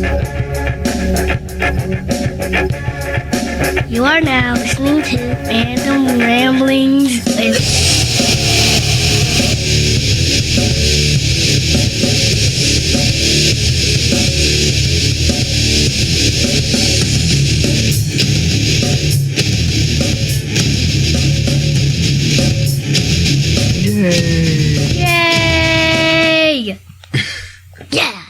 You are now listening to Random Ramblings with... Yay! Yeah!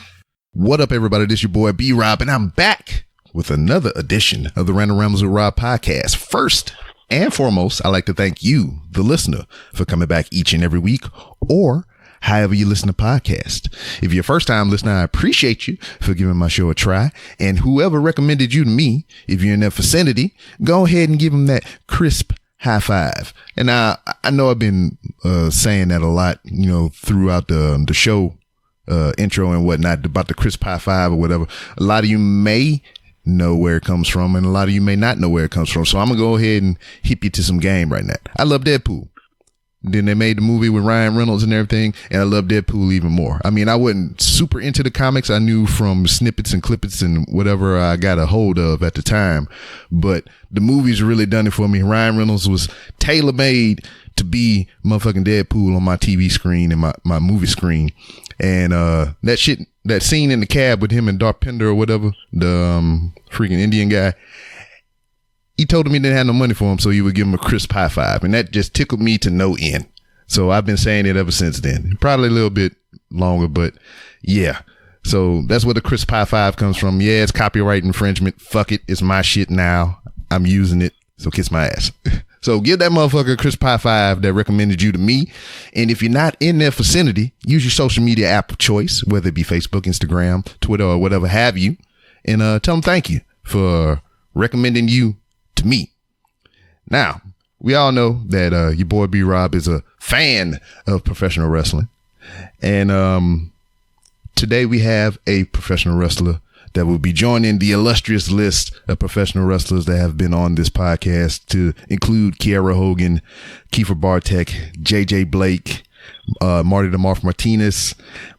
What up, everybody? This your boy B-Rob, and I'm back with another edition of the Random Ramblings with Rob podcast. First and foremost, I'd like to thank you, the listener, for coming back each and every week, or however you listen to podcasts. If you're a first-time listener, I appreciate you for giving my show a try. And whoever recommended you to me, if you're in that vicinity, go ahead and give them that crisp high five. And I know I've been saying that a lot, throughout the show intro and whatnot, about the crisp high five or whatever. A lot of you may know where it comes from, and a lot of you may not know where it comes from. So I'm gonna go ahead and hip you to some game right now. I love Deadpool. Then they made the movie with Ryan Reynolds and everything, and I love Deadpool even more. I mean, I wasn't super into the comics. I knew from snippets and clippets and whatever I got a hold of at the time, but the movies really done it for me. Ryan Reynolds was tailor-made to be motherfucking Deadpool on my TV screen and my movie screen. And that scene in the cab with him and Darpinder or whatever, the freaking Indian guy, he told him he didn't have no money for him, so he would give him a crisp high five. And that just tickled me to no end. So I've been saying it ever since then. Probably a little bit longer, but yeah. So that's where the crisp high five comes from. Yeah, it's copyright infringement. Fuck it. It's my shit now. I'm using it. So kiss my ass. So give that motherfucker a crisp high five that recommended you to me. And if you're not in their vicinity, use your social media app of choice, whether it be Facebook, Instagram, Twitter, or whatever have you. And tell them thank you for recommending you to me. Now, we all know that your boy B-Rob is a fan of professional wrestling. And today we have a professional wrestler that will be joining the illustrious list of professional wrestlers that have been on this podcast, to include Kiera Hogan, Kiefer Bartek, JJ Blake, Marty the Marth Martinez,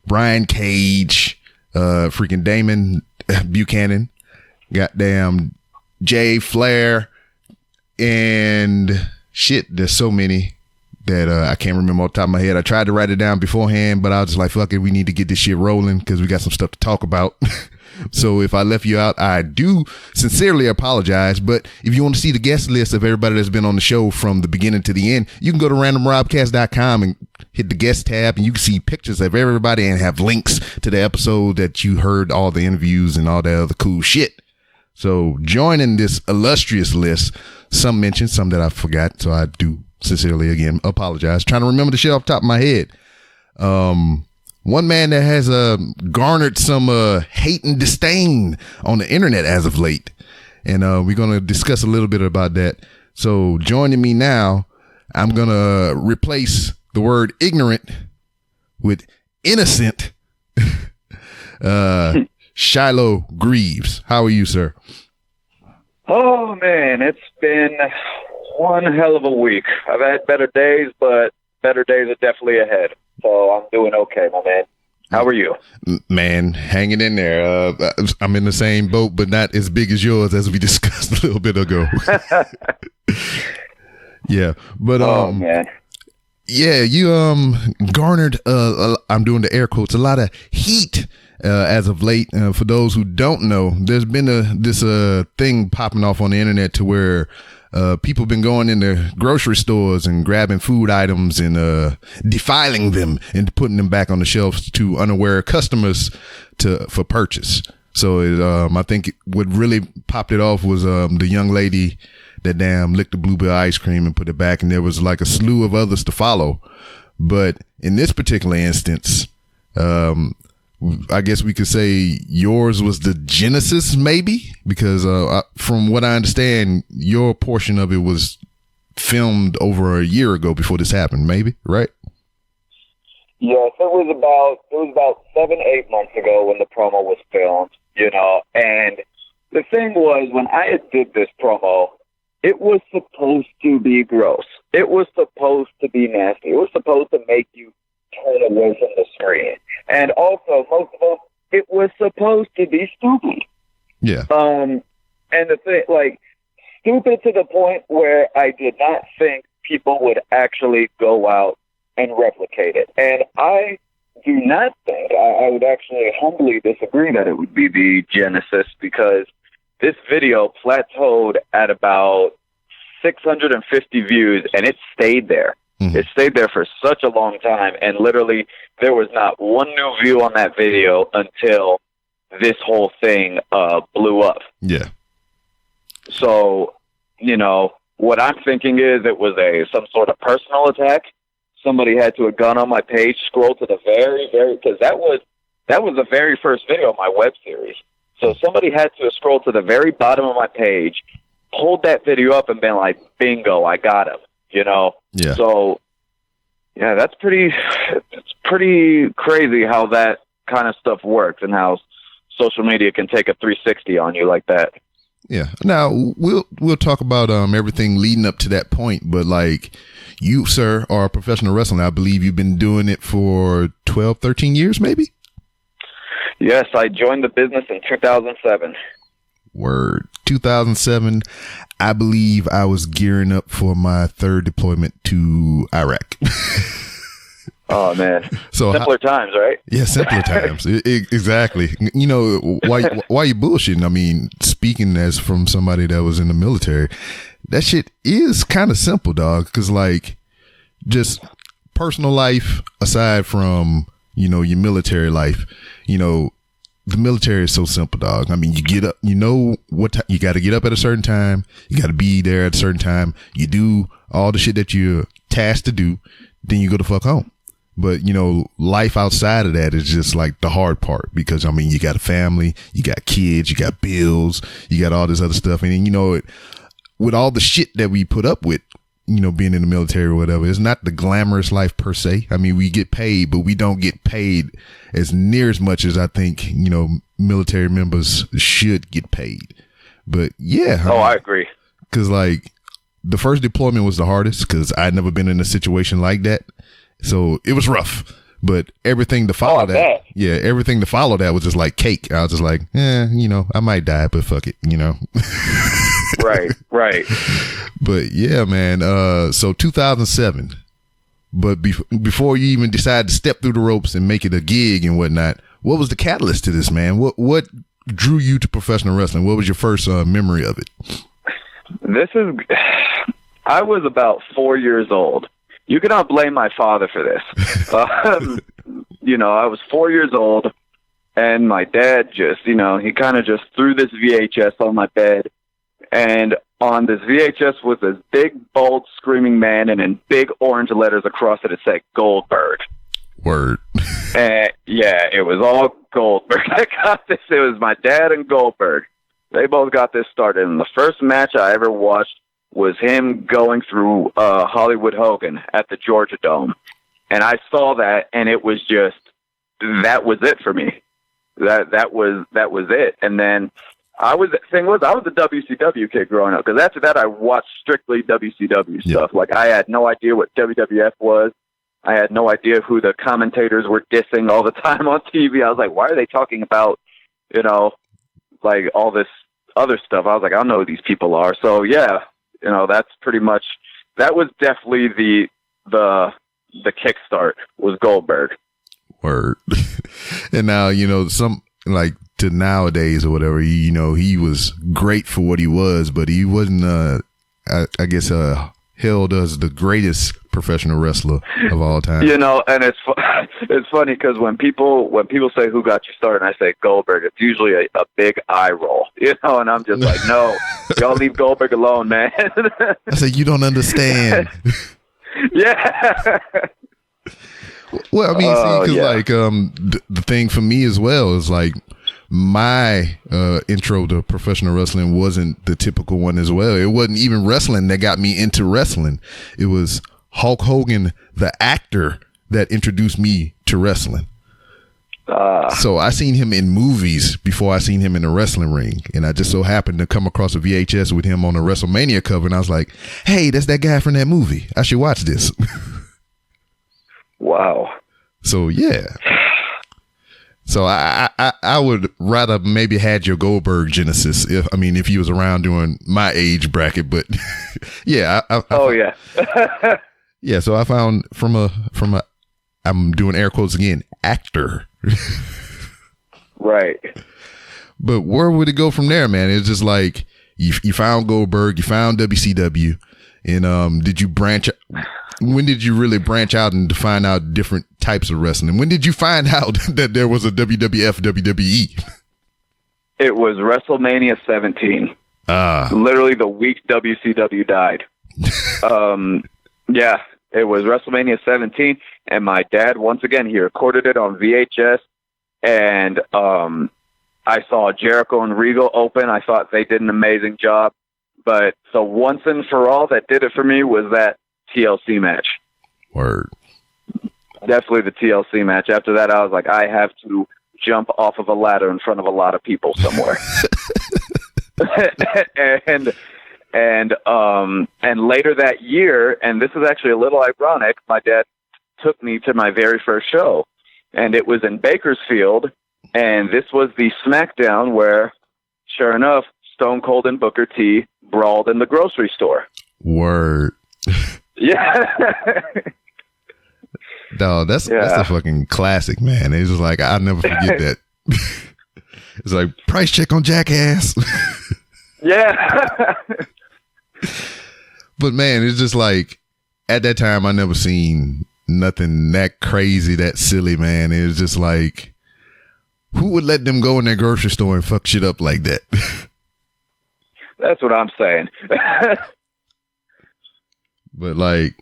Brian Cage, freaking Damon Buchanan, goddamn Jay Flair, and shit, there's so many that I can't remember off the top of my head. I tried to write it down beforehand, but I was just like, fuck it, we need to get this shit rolling because we got some stuff to talk about. So if I left you out, I do sincerely apologize. But if you want to see the guest list of everybody that's been on the show from the beginning to the end, you can go to randomrobcast.com and hit the guest tab, and you can see pictures of everybody and have links to the episode that you heard, all the interviews and all that other cool shit. So joining this illustrious list, some mentioned, some that I forgot. So I do sincerely, again, apologize. Trying to remember the shit off the top of my head. One man that has garnered some hate and disdain on the internet as of late. And we're going to discuss a little bit about that. So joining me now, I'm going to replace the word ignorant with innocent. Shiloh Greaves. How are you, sir? Oh, man, it's been one hell of a week. I've had better days, but better days are definitely ahead. So I'm doing okay, my man. How are you? Man, hanging in there. I'm in the same boat, but not as big as yours, as we discussed a little bit ago. Yeah, but oh, man. Yeah, you garnered I'm doing the air quotes, a lot of heat as of late. For those who don't know, there's been this thing popping off on the internet to where people been going into grocery stores and grabbing food items and defiling them and putting them back on the shelves to unaware customers for purchase. So I think what really popped it off was the young lady that licked the blueberry ice cream and put it back, and there was like a slew of others to follow. But in this particular instance, I guess we could say yours was the genesis, maybe, because from what I understand, your portion of it was filmed over a year ago before this happened, maybe, right? Yes, it was about 7-8 months ago when the promo was filmed, and the thing was, when I did this promo, it was supposed to be gross. It was supposed to be nasty. It was supposed to make you turn away from the screen. And also, most it was supposed to be stupid. Yeah. And the thing, like, stupid to the point where I did not think people would actually go out and replicate it. And I do not think, I would actually humbly disagree that it would be the genesis, because this video plateaued at about 650 views, and it stayed there. Mm-hmm. It stayed there for such a long time, and literally there was not one new view on that video until this whole thing blew up. Yeah. So, you know, what I'm thinking is it was some sort of personal attack. Somebody had to have gone on my page, scroll to the very, because that was the very first video of my web series. So somebody had to have scrolled to the very bottom of my page, pulled that video up, and been like, bingo, I got him, you know? Yeah. So, yeah, it's pretty crazy how that kind of stuff works and how social media can take a 360 on you like that. Yeah. Now we'll talk about everything leading up to that point, but like you, sir, are a professional wrestler. I believe you've been doing it for 12, 13 years, maybe? Yes, I joined the business in 2007. Word. 2007. I believe I was gearing up for my third deployment to Iraq. Oh man! So simpler times, right? Yeah, simpler times. Exactly. You know, why you bullshitting? I mean, speaking as from somebody that was in the military, that shit is kind of simple, dog. Because like, just personal life aside from, you know, your military life, you know, the military is so simple, dog. I mean, you get up, you know what you got to get up at a certain time. You got to be there at a certain time. You do all the shit that you're tasked to do. Then you go the fuck home. But, you know, life outside of that is just like the hard part, because, I mean, you got a family, you got kids, you got bills, you got all this other stuff. And, you know, with all the shit that we put up with, you know, being in the military or whatever, it's not the glamorous life per se. I mean, we get paid, but we don't get paid as near as much as I think, you know, military members should get paid. But yeah. I agree. Because like the first deployment was the hardest, because I'd never been in a situation like that. So it was rough, but everything to follow that, yeah, everything to follow that was just like cake. I was just like, you know, I might die, but fuck it, you know? Right. But yeah, man. So 2007, but before you even decide to step through the ropes and make it a gig and whatnot, what was the catalyst to this, man? What drew you to professional wrestling? What was your first memory of it? I was about 4 years old. You cannot blame my father for this. You know, I was 4 years old, and my dad just, you know, he kind of just threw this VHS on my bed, and on this VHS was this big, bold, screaming man, and in big orange letters across it said Goldberg. Word. And yeah, it was all Goldberg. I got this. It was my dad and Goldberg. They both got this started, and the first match I ever watched was him going through Hollywood Hogan at the Georgia Dome. And I saw that, and it was just, that was it for me. That was it. And then I was a WCW kid growing up, because after that I watched strictly WCW stuff. Like, I had no idea what WWF was. I had no idea who the commentators were dissing all the time on TV. I was like, why are they talking about, you know, like all this other stuff? I was like, I don't know who these people are. So yeah, you know, that was definitely the kickstart was Goldberg. Word. And now, you know, some like to nowadays or whatever, you know, he was great for what he was, but he wasn't, I guess, held as the greatest professional wrestler of all time. You know, and it's funny because when people say who got you started, and I say Goldberg, it's usually a big eye roll, you know, and I'm just like, no, y'all leave Goldberg alone, man. I say, you don't understand. Yeah. Well, I mean, see, because like the thing for me as well is like my intro to professional wrestling wasn't the typical one as well. It wasn't even wrestling that got me into wrestling. It was Hulk Hogan, the actor, that introduced me to wrestling. So I seen him in movies before I seen him in the wrestling ring. And I just so happened to come across a VHS with him on a WrestleMania cover. And I was like, hey, that's that guy from that movie. I should watch this. Wow. So, yeah. So I would rather maybe had your Goldberg Genesis if he was around during my age bracket, but yeah. Yeah. Yeah. So I found from a I'm doing air quotes again, actor. Right. But where would it go from there, man? It's just like you found Goldberg, you found WCW, and did you branch? When did you really branch out and find out different types of wrestling? When did you find out that there was a WWF, WWE? It was WrestleMania 17. Literally the week WCW died. Yeah, it was WrestleMania 17, and my dad, once again, he recorded it on VHS, and I saw Jericho and Regal open. I thought they did an amazing job, but the once and for all that did it for me was that TLC match. Word. Definitely the TLC match. After that, I was like, I have to jump off of a ladder in front of a lot of people somewhere. and later that year, and this is actually a little ironic, my dad took me to my very first show, and it was in Bakersfield, and this was the SmackDown where, sure enough, Stone Cold and Booker T brawled in the grocery store. Word. Yeah. No, that's a fucking classic, man. It's just like, I'll never forget that. It's like, price check on Jackass. Yeah. But man, it's just like, at that time, I never seen nothing that crazy, that silly, man. It was just like, who would let them go in their grocery store and fuck shit up like that? That's what I'm saying. But like,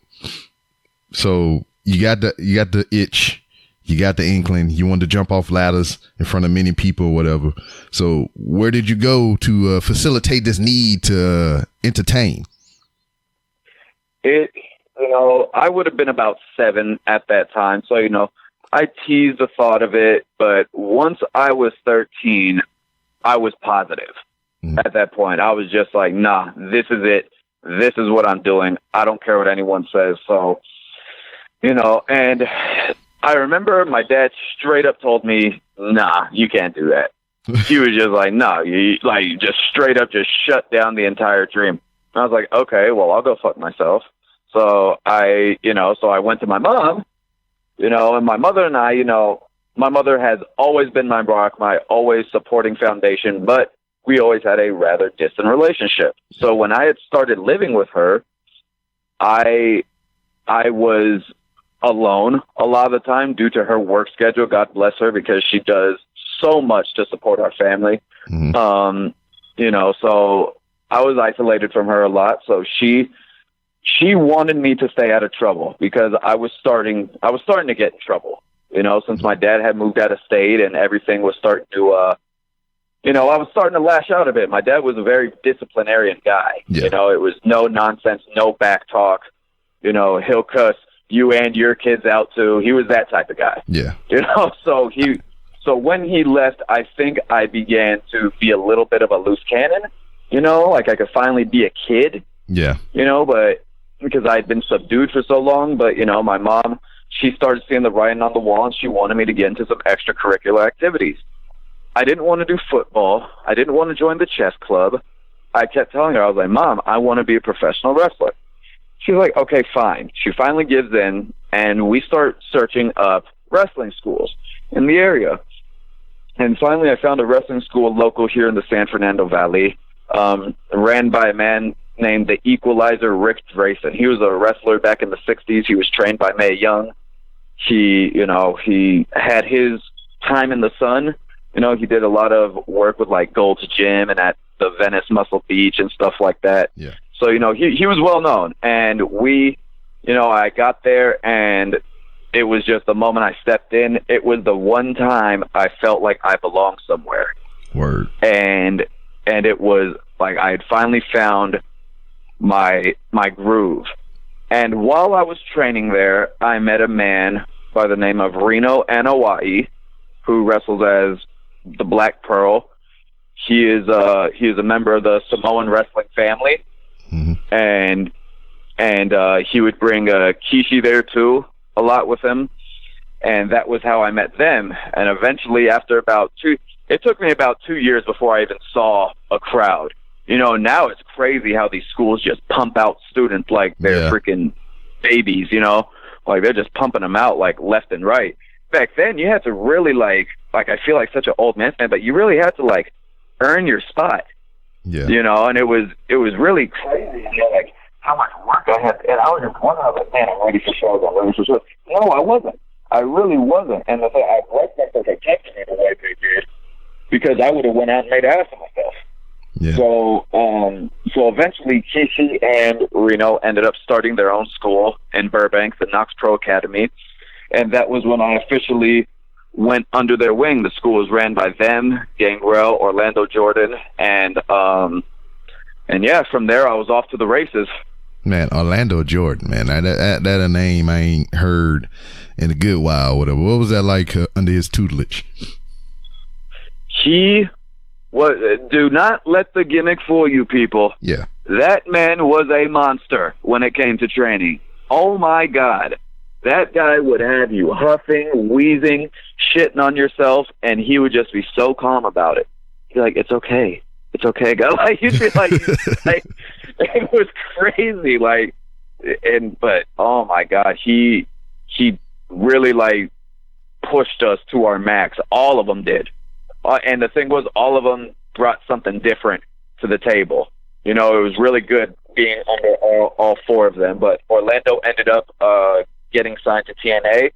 so you got the itch, you got the inkling, you wanted to jump off ladders in front of many people or whatever. So where did you go to facilitate this need to entertain? I would have been about 7 at that time. So, I teased the thought of it, but once I was 13, I was positive. At that point. I was just like, nah, this is it. This is what I'm doing. I don't care what anyone says. So, and I remember my dad straight up told me, nah, you can't do that. He was just like, no, you just straight up just shut down the entire dream. I was like, okay, well, I'll go fuck myself. So I went to my mom, and my mother and I, my mother has always been my rock, my always supporting foundation, but we always had a rather distant relationship. So when I had started living with her, I was alone a lot of the time due to her work schedule. God bless her, because she does so much to support our family. Mm-hmm. So I was isolated from her a lot. So she wanted me to stay out of trouble because I was starting to get in trouble, since my dad had moved out of state and everything was starting to, I was starting to lash out a bit. My dad was a very disciplinarian guy. Yeah. It was no nonsense, no back talk. He'll cuss you and your kids out too. He was that type of guy. Yeah. So when he left, I think I began to be a little bit of a loose cannon, like I could finally be a kid. Yeah. But because I'd been subdued for so long, but my mom, she started seeing the writing on the wall and she wanted me to get into some extracurricular activities. I didn't want to do football. I didn't want to join the chess club. I kept telling her, I was like, Mom, I want to be a professional wrestler. She's like, okay, fine. She finally gives in, and we start searching up wrestling schools in the area. And finally, I found a wrestling school local here in the San Fernando Valley, ran by a man named the Equalizer, Rick Drayson. He was a wrestler back in the 60s. He was trained by Mae Young. He had his time in the sun. He did a lot of work with like Gold's Gym and at the Venice Muscle Beach and stuff like that. Yeah. So, he was well known, and I got there, and it was just the moment I stepped in, it was the one time I felt like I belonged somewhere. Word. And it was like I had finally found my groove. And while I was training there, I met a man by the name of Reno Anawai, who wrestles as the Black Pearl. He is a member of the Samoan wrestling family. Mm-hmm. And he would bring Kishi there too a lot with him. And that was how I met them. And eventually, after it took me about 2 years before I even saw a crowd. Now it's crazy how these schools just pump out students like they're freaking babies, like they're just pumping them out like left and right. Back then, you had to really like I feel like such an old man, but you really had to like earn your spot. Yeah. And it was really crazy, like how much work I had. And I was just wondering, I was like, man, I'm ready for shows. No, I wasn't. I really wasn't. And the thing, I like that they protected me the way they did, because I would have went out and made an ass of myself. Yeah. So eventually Kishi and Reno ended up starting their own school in Burbank, the Knox Pro Academy. And that was when I officially went under their wing. The school was ran by them, Gangrel, Orlando Jordan, and yeah, from there I was off to the races. Man, Orlando Jordan, man, that a name I ain't heard in a good while. Whatever. What was that like under his tutelage? Do not let the gimmick fool you, people. Yeah. That man was a monster when it came to training. Oh my God. That guy would have you huffing, wheezing, shitting on yourself, and he would just be so calm about it. He'd be like, it's okay. It's okay, guy. Like, you'd be like, it was crazy. But oh my God, he really like pushed us to our max. All of them did. And the thing was, all of them brought something different to the table. It was really good being under all four of them. But Orlando ended up getting signed to TNA,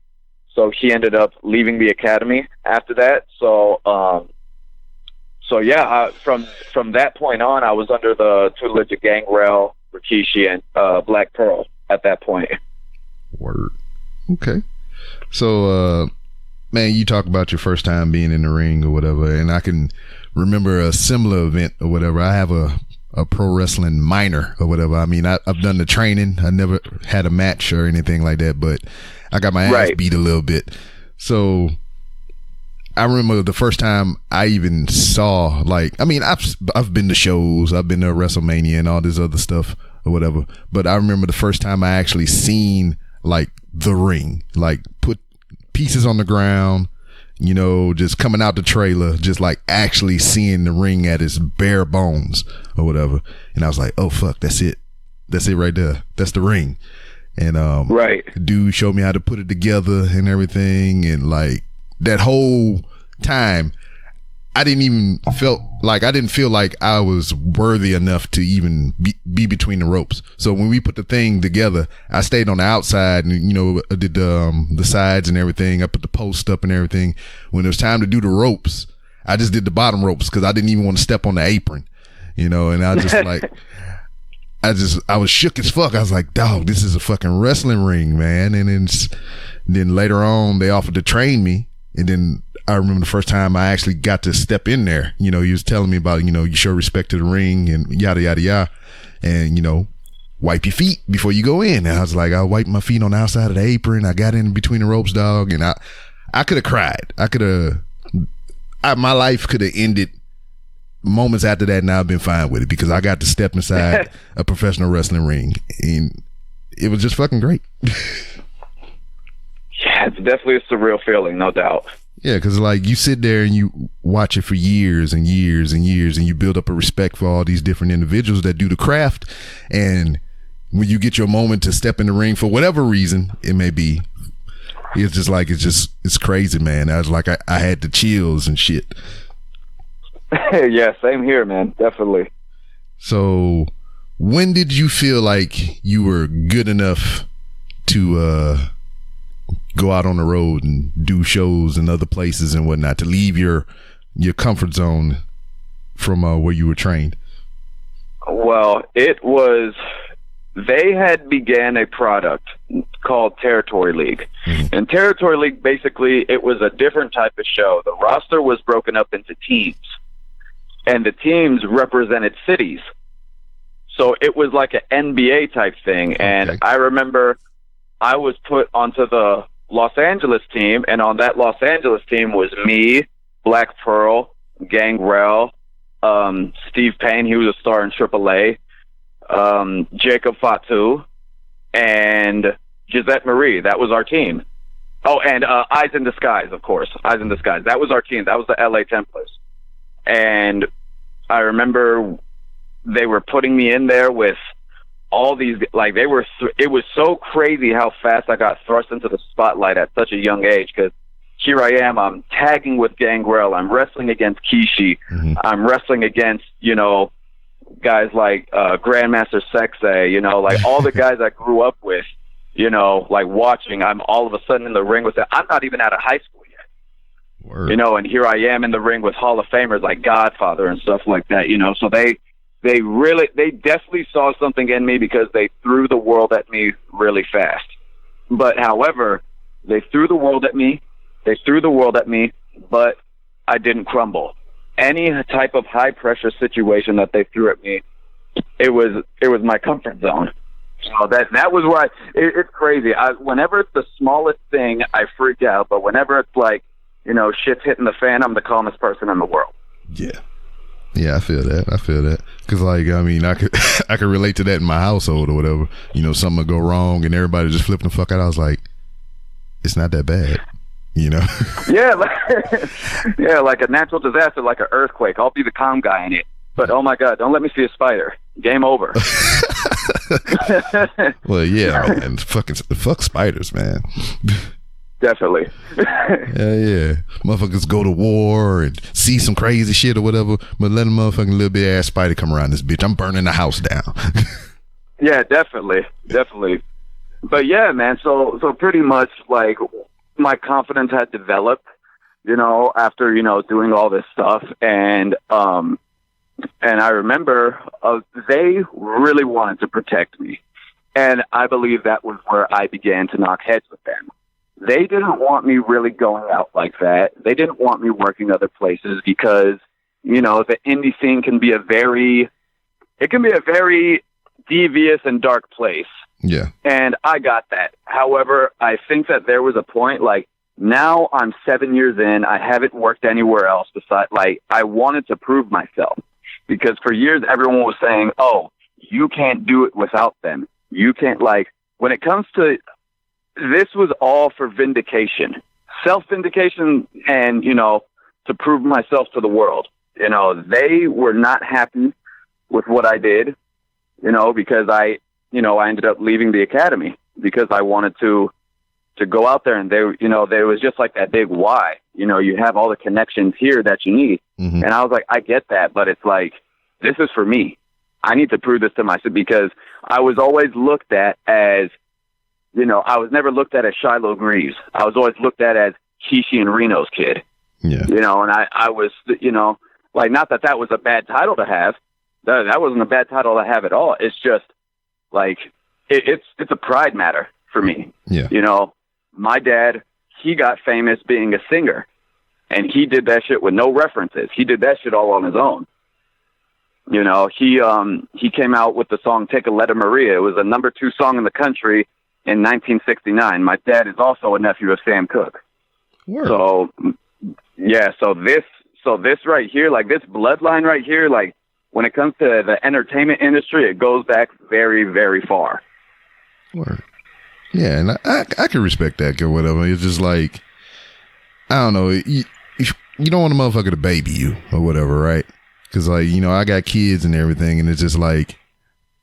so he ended up leaving the academy after that. So yeah, from that point on, I was under the tutelage of Gangrel, Rikishi, and Black Pearl at that point. Word. Okay. So, man, you talk about your first time being in the ring or whatever, and I can remember a similar event or whatever. I have a pro wrestling minor or whatever. I mean, I've done the training. I never had a match or anything like that, but I got my ass beat a little bit. So I remember the first time I even saw, I've been to shows, I've been to WrestleMania and all this other stuff or whatever, but I remember the first time I actually seen like the ring, like put pieces on the ground, just coming out the trailer, just like actually seeing the ring at its bare bones or whatever. And I was like, oh fuck, that's it right there, that's the ring. And dude showed me how to put it together and everything, and like that whole time I didn't feel like I was worthy enough to even be between the ropes. So when we put the thing together, I stayed on the outside and, I did the sides and everything. I put the post up and everything. When it was time to do the ropes, I just did the bottom ropes because I didn't even want to step on the apron, and I just like, I was shook as fuck. I was like, dog, this is a fucking wrestling ring, man. And then later on they offered to train me. And then I remember the first time I actually got to step in there, he was telling me about, you show respect to the ring and yada, yada, yada. And, wipe your feet before you go in. And I was like, I wiped my feet on the outside of the apron. I got in between the ropes, dog. And I could have cried. My life could have ended moments after that. And I've been fine with it because I got to step inside a professional wrestling ring. And it was just fucking great. Yeah, it's definitely a surreal feeling, no doubt. Yeah, because like you sit there and you watch it for years and years and years, and you build up a respect for all these different individuals that do the craft. And when you get your moment to step in the ring for whatever reason it may be, it's crazy, man. I was like, I had the chills and shit. Yeah, same here, man. Definitely. So when did you feel like you were good enough to go out on the road and do shows in other places and whatnot, to leave your comfort zone from where you were trained? Well, they had began a product called Territory League. Mm-hmm. And Territory League, basically, it was a different type of show. The roster was broken up into teams, and the teams represented cities. So it was like an NBA type thing. And okay. I remember I was put onto the Los Angeles team, and on that Los Angeles team was me, Black Pearl, Gangrel, Steve Payne, he was a star in AAA, Jacob Fatu, and Gisette Marie. That was our team. Oh, and Eyes in Disguise, of course. Eyes in Disguise. That was our team. That was the LA Templars. And I remember they were putting me in there with all these, like, they were, it was so crazy how fast I got thrust into the spotlight at such a young age, because here I am, I'm tagging with Gangrel, I'm wrestling against Kishi, I'm wrestling against, you know, guys like Grandmaster Sexay, you know, like all the guys I grew up with, you know, like watching, I'm all of a sudden in the ring with them. I'm not even out of high school yet. Word. You know, and here I am in the ring with Hall of Famers like Godfather and stuff like that, you know, so they definitely saw something in me because they threw the world at me really fast. But however, they threw the world at me, but I didn't crumble. Any type of high pressure situation that they threw at me, it was my comfort zone. So that was why it's crazy. Whenever it's the smallest thing, I freak out. But whenever it's like, you know, shit's hitting the fan, I'm the calmest person in the world. Yeah. Yeah, I feel that. Because, like, I mean, I could relate to that in my household or whatever. You know, something would go wrong and everybody just flipping the fuck out. I was like, it's not that bad, you know? Yeah, like a natural disaster, like an earthquake. I'll be the calm guy in it. But, oh, my God, don't let me see a spider. Game over. Well, yeah, man. Fuck spiders, man. Definitely. Yeah. Motherfuckers go to war and see some crazy shit or whatever, but let a motherfucking little bit ass spider come around this bitch. I'm burning the house down. Yeah, definitely. But yeah, man, so pretty much like my confidence had developed, you know, after, you know, doing all this stuff. And I remember they really wanted to protect me. And I believe that was where I began to knock heads with them. They didn't want me really going out like that. They didn't want me working other places because, you know, the indie scene can be a very devious and dark place. Yeah. And I got that. However, I think that there was a point, like, now I'm 7 years in, I haven't worked anywhere else besides, like, I wanted to prove myself. Because for years, everyone was saying, oh, you can't do it without them. You can't, like, when it comes to, this was all for vindication, self-vindication, and, you know, to prove myself to the world. You know, they were not happy with what I did, you know, because I ended up leaving the academy because I wanted to go out there, and there was just like that big why, you know, you have all the connections here that you need. Mm-hmm. And I was like, I get that, but it's like, this is for me. I need to prove this to myself because I was always looked at as, you know, I was never looked at as Shiloh Greaves. I was always looked at as Kishi and Reno's kid. Yeah. You know, and I was, you know, like, not that was a bad title to have. That wasn't a bad title to have at all. It's just like, it's a pride matter for me. Yeah. You know, my dad, he got famous being a singer, and he did that shit with no references. He did that shit all on his own. You know, he came out with the song Take a Letter Maria. It was a #2 song in the country in 1969. My dad is also a nephew of Sam Cooke. Word. So, yeah, so this right here, like this bloodline right here, like when it comes to the entertainment industry, it goes back very, very far. Word. Yeah, and I can respect that or whatever. It's just like, I don't know, you don't want a motherfucker to baby you or whatever, right? Because, like, you know, I got kids and everything, and it's just like,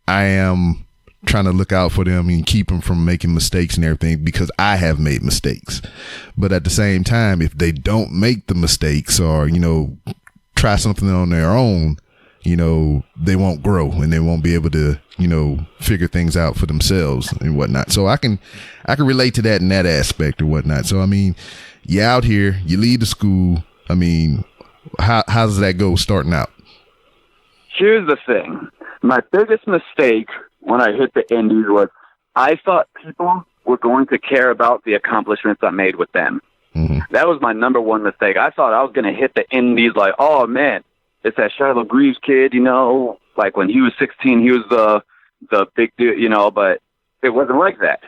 I am trying to look out for them and keep them from making mistakes and everything because I have made mistakes. But at the same time, if they don't make the mistakes or, you know, try something on their own, you know, they won't grow and they won't be able to, you know, figure things out for themselves and whatnot. So I can relate to that in that aspect or whatnot. So, I mean, you're out here, you leave the school. I mean, how does that go starting out? Here's the thing. My biggest mistake when I hit the indies was I thought people were going to care about the accomplishments I made with them. Mm-hmm. That was my number one mistake. I thought I was going to hit the indies like, oh, man, it's that Shiloh Greaves kid, you know, like when he was 16, he was the big dude, you know, but it wasn't like that.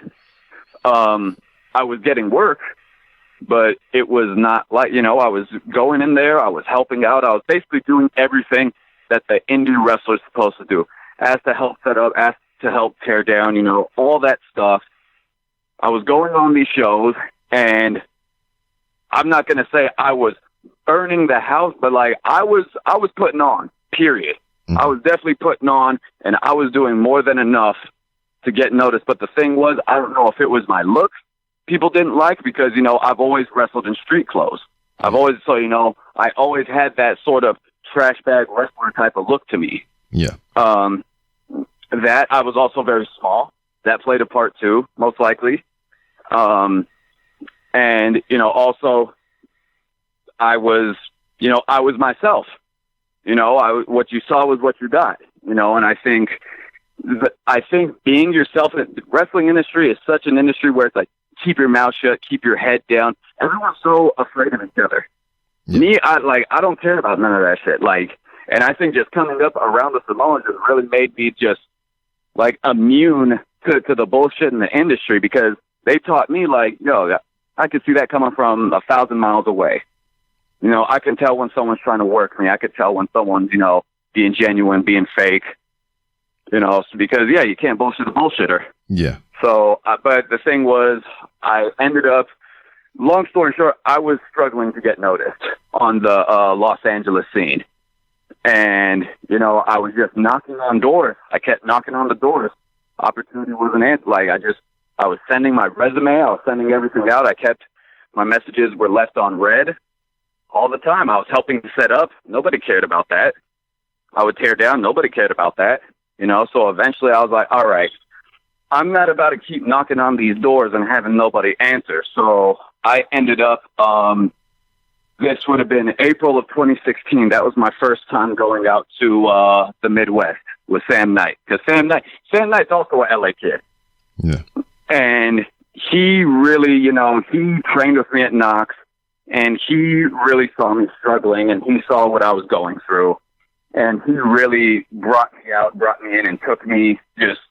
I was getting work, but it was not like, you know, I was going in there, I was helping out, I was basically doing everything that the indie wrestler's supposed to do. Asked to help set up, asked to help tear down, you know, all that stuff. I was going on these shows, And I'm not going to say I was burning the house, but like I was putting on, period. Mm-hmm. I was definitely putting on, and I was doing more than enough to get noticed. But the thing was, I don't know if it was my look people didn't like, because, you know, I've always wrestled in street clothes. I've always, so, you know, I always had that sort of trash bag wrestler type of look to me. Yeah. That I was also very small. That played a part too, most likely. And, you know, also I was myself. You know, what you saw was what you got, you know, and I think being yourself in the wrestling industry is such an industry where it's like, keep your mouth shut, keep your head down. Everyone's so afraid of each other. Yeah. Me, I don't care about none of that shit. Like, and I think just coming up around the Samoans has really made me just like immune to the bullshit in the industry, because they taught me like, yo, I could see that coming from 1,000 miles away. You know, I can tell when someone's trying to work me. I could tell when someone's, you know, being genuine, being fake, you know, because, yeah, you can't bullshit a bullshitter. Yeah. So, but the thing was, I ended up, long story short, I was struggling to get noticed on the Los Angeles scene. And, you know, I was just knocking on doors. I kept knocking on the doors. Opportunity wasn't answered. Like, I was sending my resume. I was sending everything out. My messages were left on red all the time. I was helping to set up. Nobody cared about that. I would tear down. Nobody cared about that. You know, so eventually I was like, all right, I'm not about to keep knocking on these doors and having nobody answer. So I ended up, this would have been April of 2016. That was my first time going out to the Midwest with Sam Knight. Because Sam Knight's also an LA kid. Yeah. And he really, you know, he trained with me at Knox, and he really saw me struggling, and he saw what I was going through. And he really brought me in and took me, just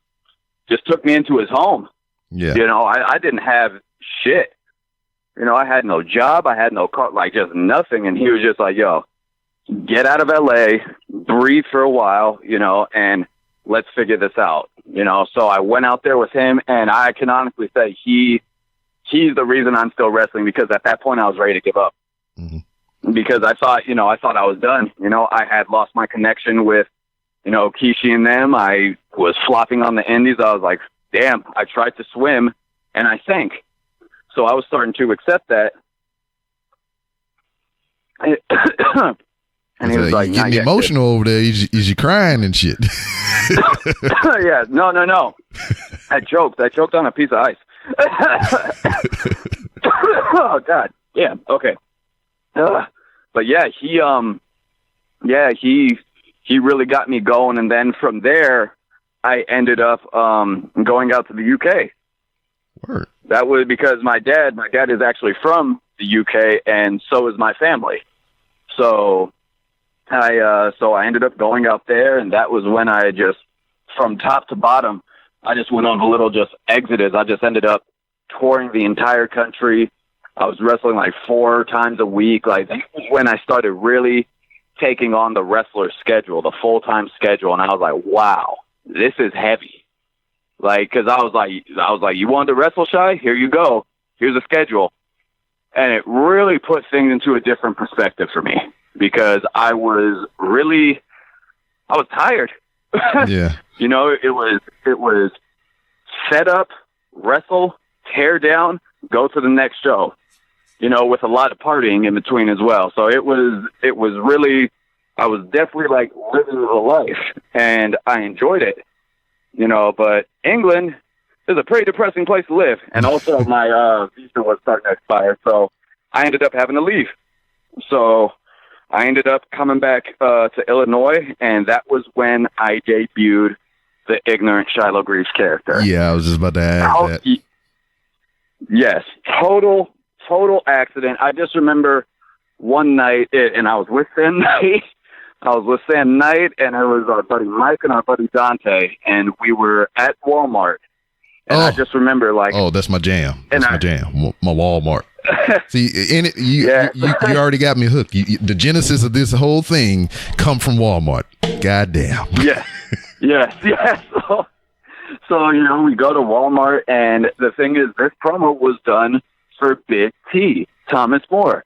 took me into his home. Yeah. You know, I didn't have shit. You know, I had no job. I had no car, like just nothing. And he was just like, yo, get out of LA, breathe for a while, you know, and let's figure this out. You know, so I went out there with him, and I can honestly say he's the reason I'm still wrestling, because at that point I was ready to give up. Mm-hmm. Because I thought I was done. You know, I had lost my connection with, you know, Kishi and them. I was flopping on the indies. I was like, damn, I tried to swim and I sank. So I was starting to accept that. And he was like, you getting emotional over there. Is you crying and shit? Yeah, no. I joked on a piece of ice. Oh God. Yeah. Okay. But yeah, he really got me going. And then from there, I ended up going out to the UK. Word. That was because my dad is actually from the UK, and so is my family. So I ended up going out there, and that was when I just, from top to bottom, I just went on a little just exodus. I just ended up touring the entire country. I was wrestling like 4 times a week. Like, that was when I started really taking on the wrestler schedule, the full-time schedule. And I was like, wow, this is heavy. Like, cause I was like, you wanted to wrestle, Shy? Here you go. Here's a schedule. And it really put things into a different perspective for me, because I was tired. Yeah. You know, it was set up, wrestle, tear down, go to the next show, you know, with a lot of partying in between as well. So it was really, I was definitely like living the life, and I enjoyed it, you know, but England is a pretty depressing place to live. And also my visa was starting to expire. So I ended up having to leave. So I ended up coming back to Illinois, and that was when I debuted the ignorant Shiloh Greaves character. Yeah, I was just about to add that. Yes, total accident. I just remember one night, and I was with Sam Knight. And it was our buddy Mike and our buddy Dante, and we were at Walmart. And I just remember, like, oh, that's my jam. That's my jam. My Walmart. See, you already got me hooked. The genesis of this whole thing come from Walmart. Goddamn. Yes. So, you know, we go to Walmart, and the thing is, this promo was done for Big T, Thomas More,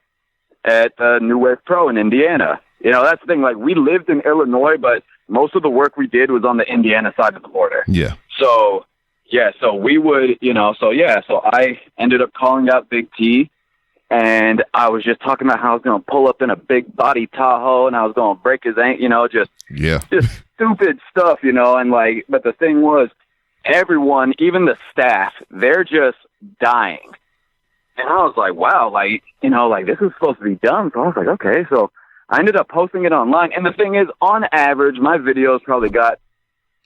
at New Wave Pro in Indiana. You know, that's the thing. Like, we lived in Illinois, but most of the work we did was on the Indiana side of the border. Yeah. So, yeah, so we would, you know, so I ended up calling out Big T, and I was just talking about how I was going to pull up in a big body Tahoe, and I was going to break his ankle, you know, just stupid stuff, you know, and like, but the thing was, everyone, even the staff, they're just dying. And I was like, wow, like, you know, like, this is supposed to be done. So I was like, okay. So I ended up posting it online. And the thing is, on average, my videos probably got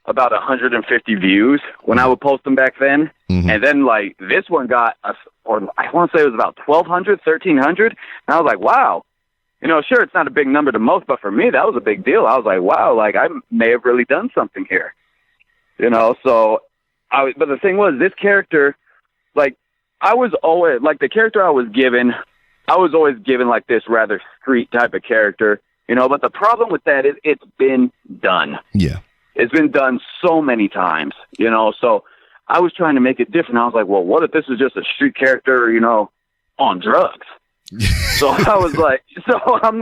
about 150 views when I would post them back then. Mm-hmm. And then, like, this one got, or I want to say it was about 1,200, 1,300. And I was like, wow. You know, sure, it's not a big number to most, but for me, that was a big deal. I was like, wow, like, I may have really done something here. You know, so, but the thing was, this character, like, I was always, like, the character I was always given, like, this rather street type of character, you know, but the problem with that is it's been done. Yeah. It's been done so many times, you know, so I was trying to make it different. I was like, well, what if this is just a street character, you know, on drugs? So I was like, I'm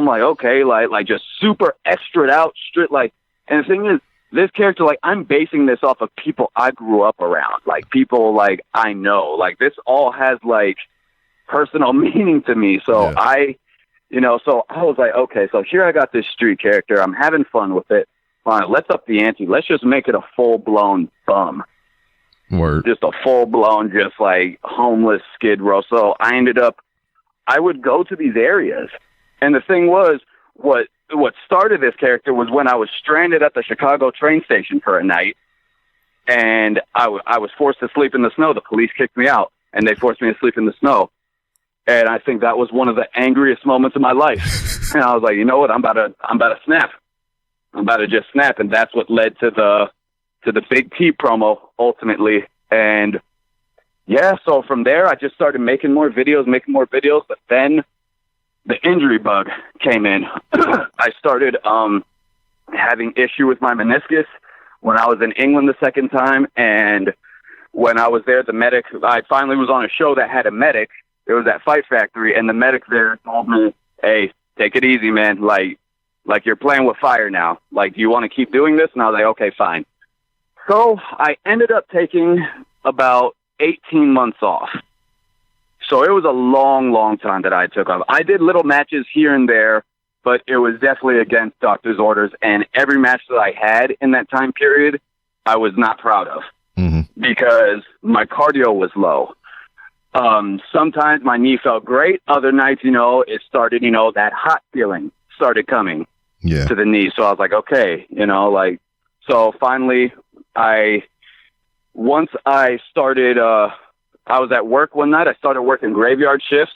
like, okay, like just super extra out, straight, like, and the thing is, this character, like, I'm basing this off of people I grew up around, like, people, like, I know, like, this all has, like, personal meaning to me, so yeah. So I was like, okay, so here I got this street character, I'm having fun with it, fine, let's up the ante, let's just make it a full-blown bum. Word. Just a full-blown, just, like, homeless Skid Row. So I would go to these areas, and the thing was, what started this character was when I was stranded at the Chicago train station for a night, and I was forced to sleep in the snow. The police kicked me out, and they forced me to sleep in the snow. And I think that was one of the angriest moments of my life. And I was like, you know what? I'm about to snap. I'm about to just snap, and that's what led to the Big T promo ultimately. And yeah, so from there, I just started making more videos, but then the injury bug came in. I started having issue with my meniscus when I was in England the second time, and when I was there, the medic, I finally was on a show that had a medic. It was at Fight Factory, and the medic there told me, hey, take it easy, man. Like you're playing with fire now. Like, do you want to keep doing this? And I was like, okay, fine. So I ended up taking about 18 months off. So it was a long, long time that I took off. I did little matches here and there, but it was definitely against doctor's orders. And every match that I had in that time period, I was not proud of because my cardio was low. Sometimes my knee felt great. Other nights, you know, it started, you know, that hot feeling started coming to the knee. So I was like, okay, you know, like, so finally once I started, I was at work one night. I started working graveyard shifts.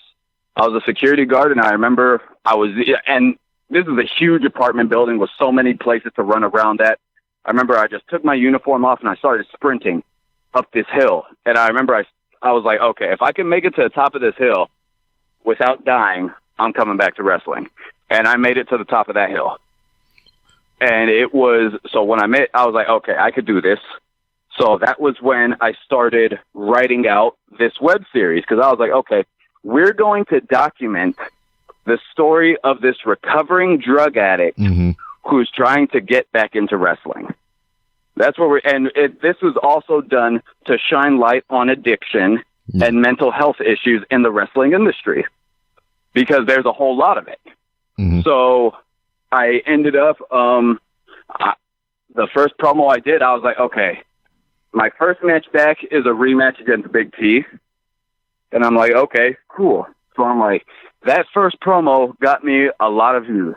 I was a security guard, and I remember and this is a huge apartment building with so many places to run around at. I remember I just took my uniform off, and I started sprinting up this hill. And I remember I was like, okay, if I can make it to the top of this hill without dying, I'm coming back to wrestling. And I made it to the top of that hill. And when I was like, okay, I could do this. So that was when I started writing out this web series, because I was like, okay, we're going to document the story of this recovering drug addict who's trying to get back into wrestling. That's what this was also done to shine light on addiction and mental health issues in the wrestling industry, because there's a whole lot of it. So I ended up, the first promo I did, I was like, okay, my first match back is a rematch against Big T. And I'm like, okay, cool. So I'm like, that first promo got me a lot of views.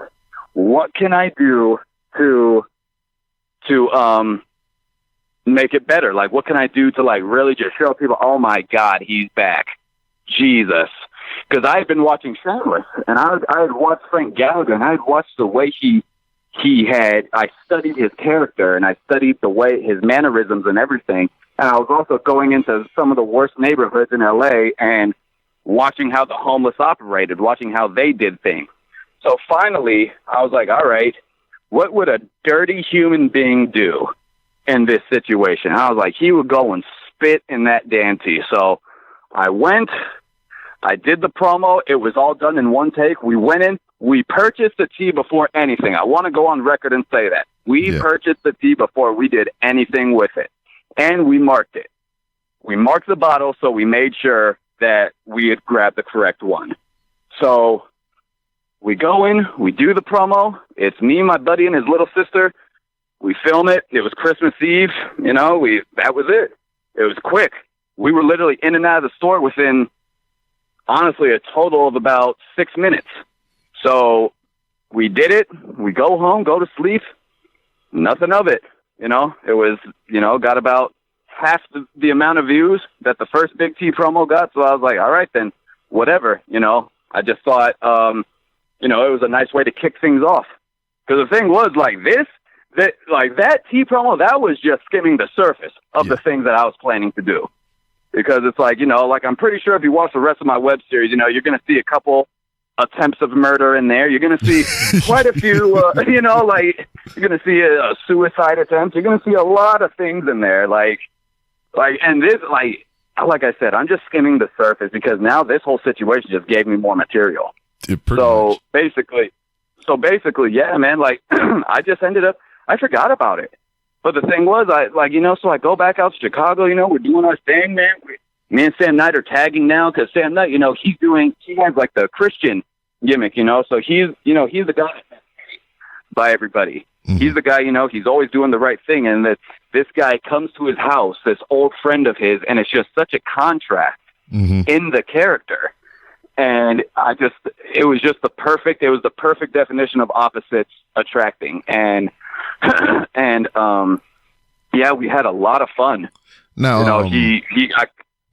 What can I do to make it better? Like, what can I do to, like, really just show people, oh my God, he's back. Jesus. Because I had been watching Shiloh, and I had watched Frank Gallagher, and I had watched the way I studied his character, and I studied the way his mannerisms and everything. And I was also going into some of the worst neighborhoods in LA and watching how the homeless operated, watching how they did things. So finally, I was like, all right, what would a dirty human being do in this situation? I was like, he would go and spit in that damn tea. So I went, I did the promo. It was all done in one take. We went in, we purchased the tea before anything. I want to go on record and say that. We purchased the tea before we did anything with it. And we marked it. We marked the bottle, so we made sure that we had grabbed the correct one. So we go in, we do the promo. It's me, my buddy, and his little sister. We film it. It was Christmas Eve. You know, that was it. It was quick. We were literally in and out of the store within, honestly, a total of about 6 minutes. So we did it. We go home, go to sleep. Nothing of it. You know, it was, you know, got about half the amount of views that the first Big T promo got. So I was like, all right, then, whatever. You know, I just thought, you know, it was a nice way to kick things off. Because the thing was, like, that T promo, that was just skimming the surface of the things that I was planning to do. Because it's like, you know, like, I'm pretty sure if you watch the rest of my web series, you know, you're going to see a couple attempts of murder in there. You're going to see quite a few, you know, like, you're going to see a suicide attempt. You're going to see a lot of things in there. And this, like I said, I'm just skimming the surface because now this whole situation just gave me more material. So basically, yeah, man, like, I just ended up, I forgot about it. But the thing was, so I go back out to Chicago, you know, we're doing our thing, man. Me and Sam Knight are tagging now because Sam Knight, you know, he has like the Christian gimmick, you know, so he's the guy by everybody. Mm-hmm. He's the guy, you know, he's always doing the right thing. And this guy comes to his house, this old friend of his, and it's just such a contrast in the character. And it was the perfect definition of opposites attracting. And, yeah, we had a lot lot of fun. Now, you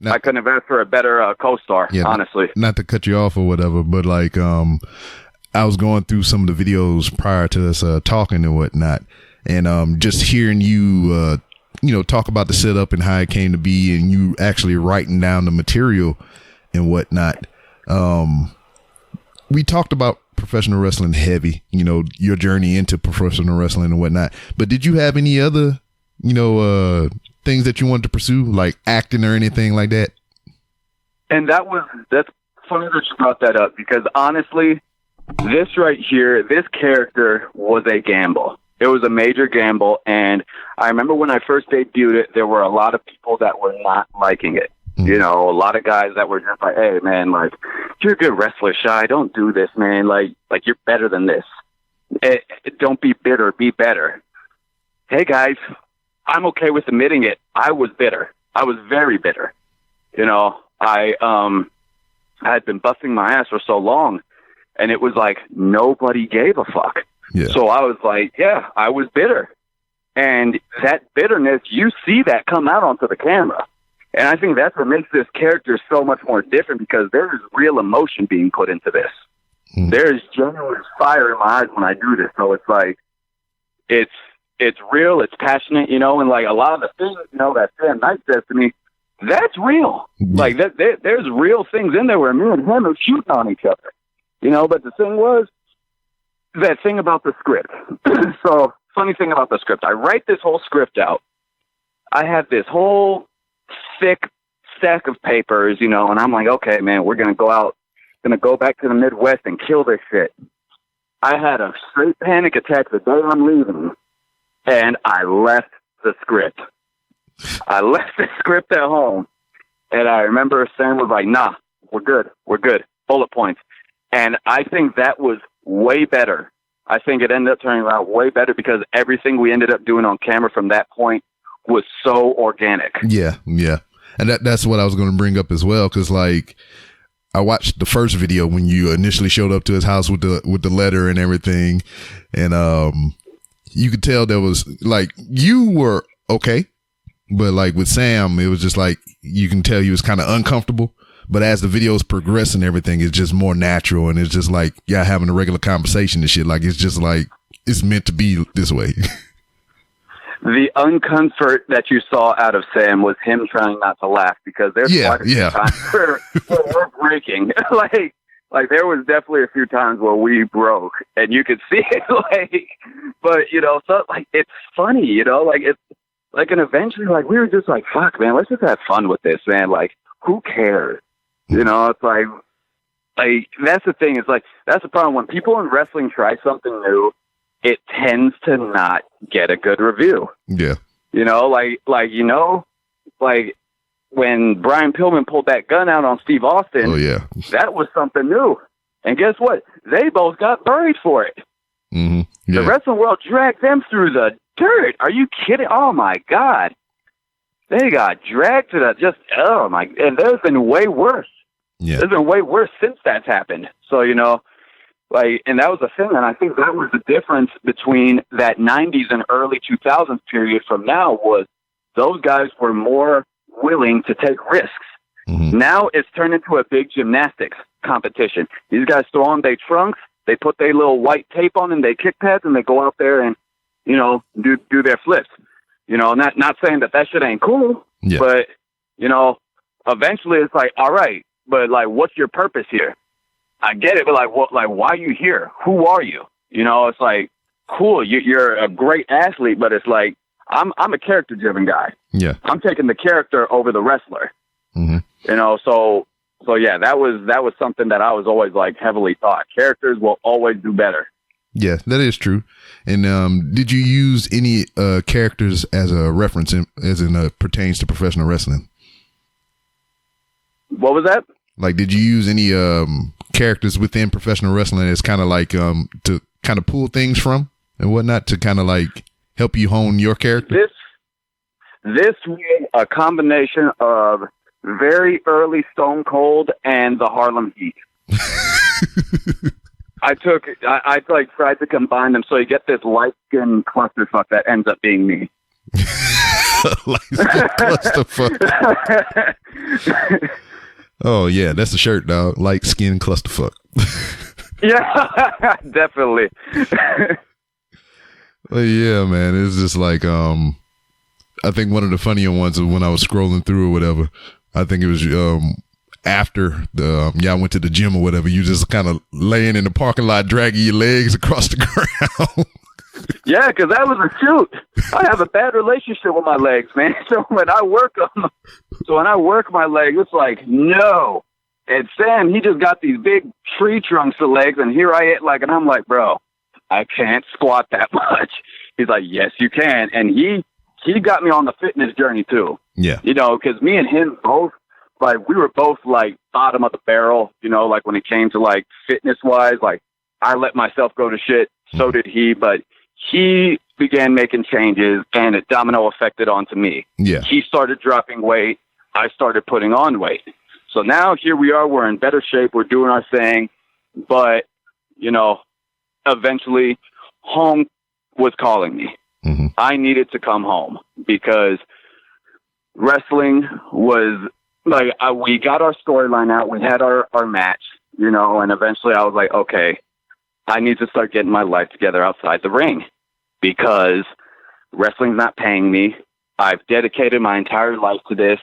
know, I couldn't have asked for a better co-star, honestly. Not to cut you off or whatever, but like, I was going through some of the videos prior to us talking and whatnot, and just hearing you, you know, talk about the setup and how it came to be, and you actually writing down the material and whatnot. We talked about professional wrestling heavy, you know, your journey into professional wrestling and whatnot. But did you have any other, you know, things that you wanted to pursue, like acting or anything like that? And that's funny that you brought that up, because honestly, this right here, this character was a gamble. It was a major gamble. And I remember when I first debuted it, there were a lot of people that were not liking it. You know, a lot of guys that were just like, hey, man, like, you're a good wrestler, Shy. Don't do this, man. Like you're better than this. Don't be bitter. Be better. Hey, guys, I'm okay with admitting it. I was bitter. I was very bitter. You know, I had been busting my ass for so long, and it was like nobody gave a fuck. Yeah. So I was like, yeah, I was bitter. And that bitterness, you see that come out onto the camera. And I think that's what makes this character so much more different, because there is real emotion being put into this. There is genuine fire in my eyes when I do this. So it's like, it's real, it's passionate, you know, and like a lot of the things, you know, that Sam Knight says to me, that's real. Like there's real things in there where me and him are shooting on each other, you know. But the thing was, that thing about the script. So funny thing about the script, I write this whole script out. I have this whole thick stack of papers, you know, and I'm like, okay, man, we're going to go back to the Midwest and kill this shit. I had a straight panic attack the day I'm leaving, and I left the script. I left the script at home, and I remember Sam was like, nah, we're good, bullet points. And I think that was way better. I think it ended up turning out way better, because everything we ended up doing on camera from that point was so organic. Yeah. And that's what I was going to bring up as well, because like I watched the first video when you initially showed up to his house with the letter and everything, and you could tell there was like, you were okay, but like with Sam, it was just like you can tell he was kind of uncomfortable. But as the videos progress and everything, it's just more natural, and it's just like y'all having a regular conversation and shit. Like it's just like it's meant to be this way. The uncomfort that you saw out of Sam was him trying not to laugh, because there's quite a few times where we're breaking. like there was definitely a few times where we broke, and you could see it. Like, but you know, so like it's funny, you know, like it's like, and eventually, like we were just like, fuck, man, let's just have fun with this, man. Like who cares? You know, it's like that's the thing. It's like, that's the problem. When people in wrestling try something new, it tends to not get a good review. Yeah. You know, like when Brian Pillman pulled that gun out on Steve Austin, Oh yeah. that was something new. And guess what? They both got buried for it. Mm-hmm. Yeah. The wrestling world dragged them through the dirt. Are you kidding? Oh my God. They got dragged to the and there's been way worse. Yeah. There's been way worse since that's happened. So, you know, and that was the thing, and I think that was the difference between that 90s and early 2000s period from now, was those guys were more willing to take risks. Mm-hmm. Now it's turned into a big gymnastics competition. These guys throw on their trunks, they put their little white tape on and they kick pads, and they go out there and, you know, do their flips. You know, not saying that shit ain't cool, Yeah. but, you know, eventually it's like, all right, but like, what's your purpose here? I get it, but like, what? Like, why are you here? Who are you? You know, it's like, cool, you're a great athlete, but it's like, I'm a character-driven guy. Yeah. I'm taking the character over the wrestler. Mm-hmm. You know, so yeah, that was something that I was always like heavily taught. Characters will always do better. Yeah, that is true. And did you use any characters as a reference pertains to professional wrestling? What was that? Like, did you use any characters within professional wrestling as kind of like to kind of pull things from and whatnot to kind of like help you hone your character? This was a combination of very early Stone Cold and the Harlem Heat. I tried to combine them, so you get this light skin clusterfuck that ends up being me. Clusterfuck. Oh yeah, that's the shirt, dog. Light skin clusterfuck. Yeah, definitely. Well, yeah, man. It's just like I think one of the funnier ones was when I was scrolling through or whatever. I think it was after I went to the gym or whatever. You just kind of laying in the parking lot, dragging your legs across the ground. Yeah, because that was a shoot. I have a bad relationship with my legs, man. So when I work my legs, it's like, no. And Sam, he just got these big tree trunks of legs, and here I am, and I'm like, bro, I can't squat that much. He's like, yes, you can. And he got me on the fitness journey too. Yeah. You know, because me and him both, we were both bottom of the barrel, you know, when it came to fitness wise, I let myself go to shit. So did he, but he began making changes, and it domino affected onto me. Yeah. He started dropping weight. I started putting on weight. So now here we are. We're in better shape. We're doing our thing. But, you know, eventually home was calling me. Mm-hmm. I needed to come home because wrestling was we got our storyline out. We had our match, you know, and eventually I was like, okay, I need to start getting my life together outside the ring because wrestling's not paying me. I've dedicated my entire life to this,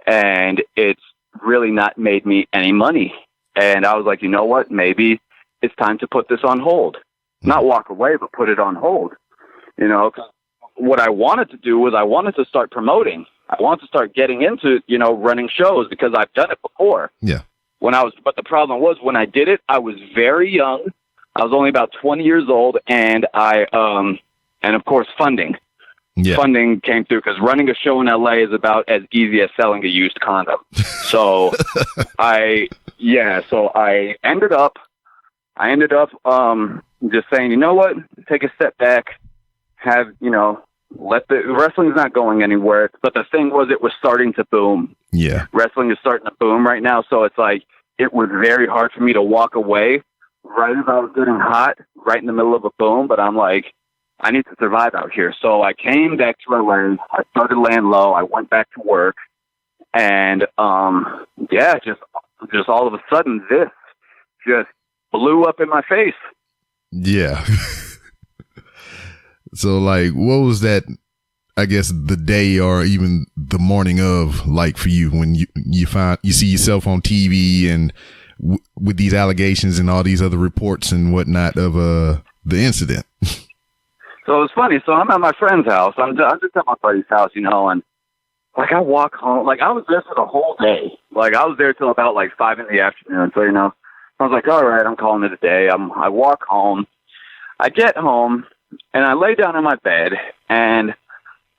and it's really not made me any money. And I was like, you know what? Maybe it's time to put this on hold. Mm-hmm. Not walk away, but put it on hold. You know, 'cause what I wanted to do was I wanted to start promoting. I wanted to start getting into, you know, running shows because I've done it before. Yeah. But the problem was when I did it, I was very young. I was only about 20 years old, and and of course funding. Yeah. Funding came through because running a show in LA is about as easy as selling a used condom. So I ended up just saying, you know what, take a step back, wrestling's not going anywhere. But the thing was, it was starting to boom. Yeah. Wrestling is starting to boom right now. So it's like, it was very hard for me to walk away right as I was getting hot, right in the middle of a boom. But I'm like, I need to survive out here. So I came back to LA. I started laying low. I went back to work. And, just all of a sudden, this just blew up in my face. Yeah. So, what was that, I guess, the day or even the morning of for you when you see yourself on TV and with these allegations and all these other reports and whatnot of the incident? So it was funny. So I'm at my friend's house. I'm just at my buddy's house, you know, and like I walk home, like I was there for the whole day. Like I was there till about like 5 in the afternoon. So, I was like, all right, I'm calling it a day. I walk home. I get home and I lay down in my bed, and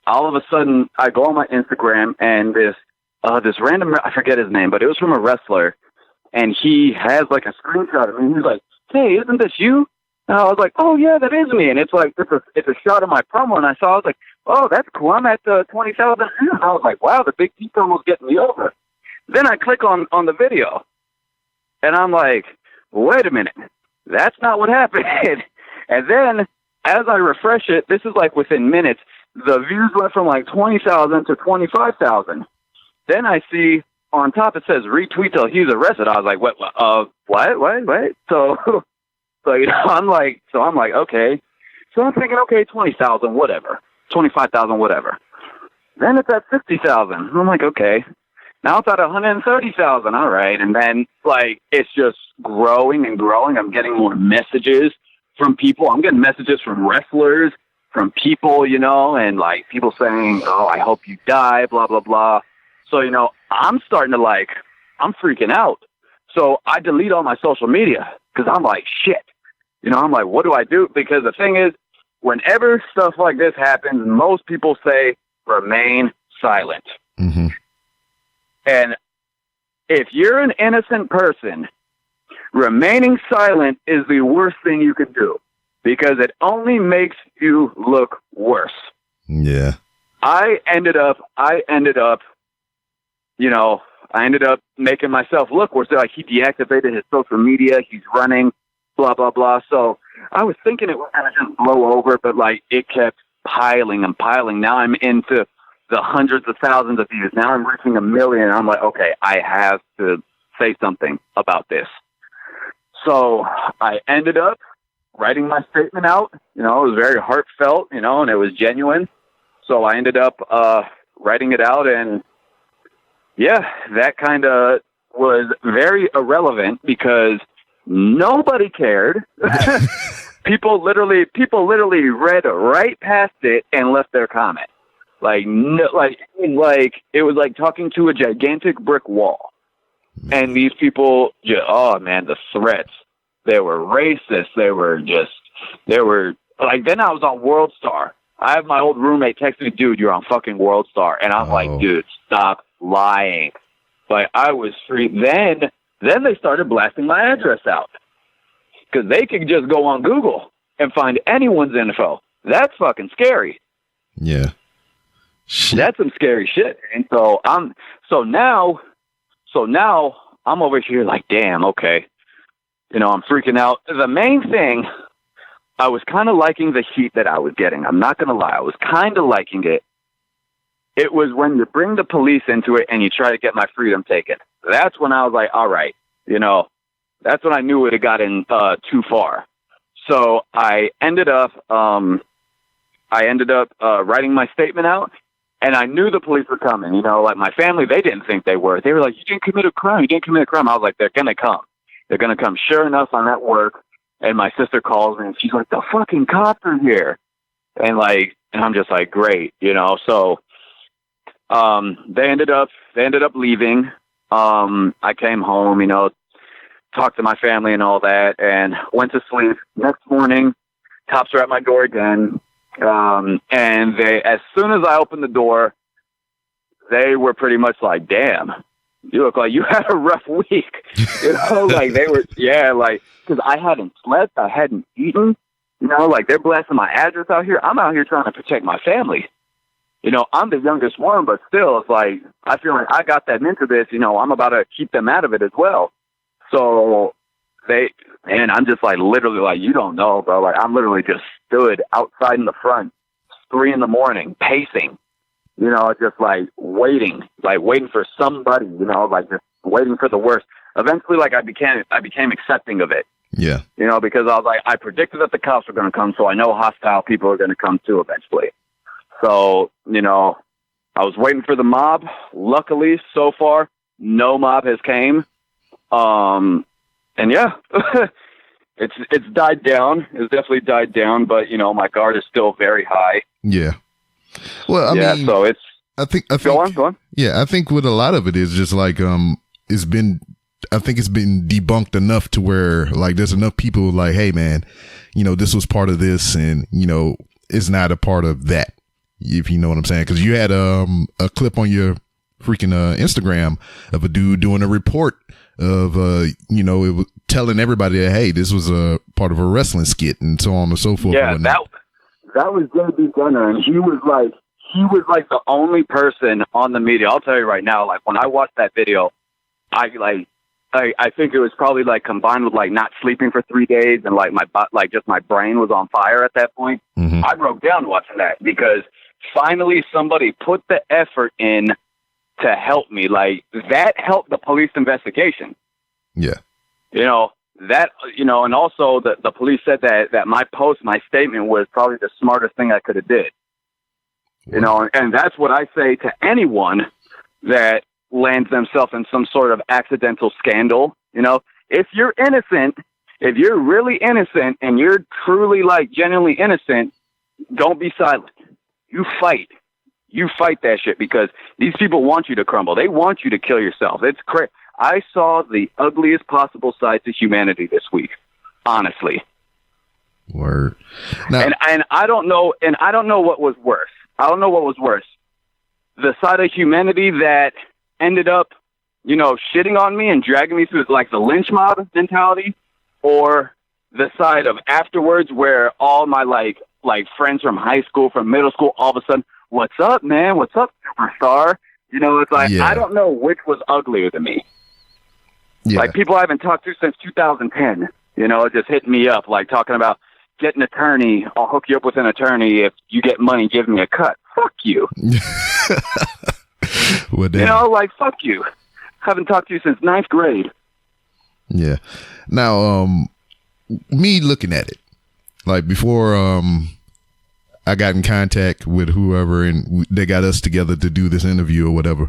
all of a sudden I go on my Instagram, and this random, I forget his name, but it was from a wrestler, and he has like a screenshot of me. He's like, hey, isn't this you? And I was like, oh yeah, that is me. And it's like, it's a shot of my promo. And I was like, oh, that's cool. I'm at 20,000 views. I was like, wow, the big T promo's getting me over. Then I click on the video, and I'm like, wait a minute, that's not what happened. And then as I refresh it, this is like within minutes, the views went from like 20,000 to 25,000. Then I see on top it says retweet till he's arrested. I was like, what? So I'm like, okay. So I'm thinking, okay, 20,000, whatever, 25,000, whatever. Then it's at 60,000. I'm like, okay. Now it's at 130,000. All right. And then like, it's just growing and growing. I'm getting more messages from people. I'm getting messages from wrestlers, from people, and like people saying, oh, I hope you die, blah, blah, blah. So, I'm starting to like, I'm freaking out. So I delete all my social media because I'm like, shit. I'm like, what do I do? Because the thing is, whenever stuff like this happens, most people say remain silent. Mm-hmm. And if you're an innocent person, remaining silent is the worst thing you could do because it only makes you look worse. Yeah. I ended up making myself look worse. Like he deactivated his social media. He's running, blah, blah, blah. So I was thinking it was going to just blow over, but like it kept piling and piling. Now I'm into the hundreds of thousands of views. Now I'm reaching 1 million. I'm like, okay, I have to say something about this. So I ended up writing my statement out. It was very heartfelt, and it was genuine. So I ended up writing it out, and yeah, that kind of was very irrelevant because nobody cared. People literally read right past it and left their comment. Like it was like talking to a gigantic brick wall. And these people, oh man, the threats, they were racist. They were like, then I was on World Star. I have my old roommate text me, dude, you're on fucking World Star. And I'm like, dude, stop lying. Like I was free. Then they started blasting my address out because they could just go on Google and find anyone's info. That's fucking scary. Yeah. Shit. That's some scary shit. And so now I'm over here like, damn, okay. I'm freaking out. The main thing, I was kind of liking the heat that I was getting. I'm not going to lie. I was kind of liking it. It was when you bring the police into it and you try to get my freedom taken. That's when I was like, all right, that's when I knew it had gotten too far. So I ended up writing my statement out. And I knew the police were coming, like my family, they didn't think they were. They were like, you didn't commit a crime. I was like, they're going to come. They're going to come. Sure enough, I'm at work, and my sister calls me, and she's like, the fucking cops are here. And I'm just like, great, So they ended up leaving. I came home, talked to my family and all that, and went to sleep. Next morning, cops are at my door again. And they, as soon as I opened the door, they were pretty much like, damn, you look like you had a rough week. Like they were, yeah, like, cause I hadn't slept, I hadn't eaten, like they're blasting my address out here. I'm out here trying to protect my family. I'm the youngest one, but still it's like, I feel like I got them into this, I'm about to keep them out of it as well. So and I'm just like, literally like, you don't know, bro. Like I'm literally just stood outside in the front, 3 a.m, pacing, just like waiting for somebody, like just waiting for the worst. Eventually, like I became accepting of it. Yeah. Because I was like, I predicted that the cops were going to come, so I know hostile people are going to come too eventually. So, I was waiting for the mob. Luckily, so far, no mob has came. And yeah, it's died down. It's definitely died down, but my guard is still very high. Yeah. Well, I mean, so I think Go on. Yeah, I think what a lot of it is just like it's been debunked enough to where like there's enough people like, hey man, this was part of this, and it's not a part of that, if you know what I'm saying. Because you had a clip on your freaking Instagram of a dude doing a report of it was telling everybody that, hey, this was a part of a wrestling skit and so on and so forth. Yeah, that was J.B. Gunner, and he was like the only person on the media. I'll tell you right now, like when I watched that video, I think it was probably like combined with like not sleeping for 3 days and like my brain was on fire at that point. Mm-hmm. I broke down watching that because finally somebody put the effort in to help me. Like that helped the police investigation. Yeah. And also the police said that my statement was probably the smartest thing I could have did. And that's what I say to anyone that lands themselves in some sort of accidental scandal. If you're innocent, if you're really innocent and you're truly like genuinely innocent, don't be silent. You fight that shit, because these people want you to crumble. They want you to kill yourself. It's crazy. I saw the ugliest possible side to humanity this week, honestly. Word. Now, and I don't know what was worse. I don't know what was worse. The side of humanity that ended up, shitting on me and dragging me through like the lynch mob mentality, or the side of afterwards where all my like friends from high school, from middle school, all of a sudden, what's up, man? What's up, superstar? It's like, yeah. I don't know which was uglier to me. Yeah. Like people I haven't talked to since 2010, just hitting me up, like talking about, get an attorney. I'll hook you up with an attorney. If you get money, give me a cut. Fuck you. Well, like, fuck you. Haven't talked to you since 9th grade. Yeah. Now, me looking at it, like before I got in contact with whoever and they got us together to do this interview or whatever,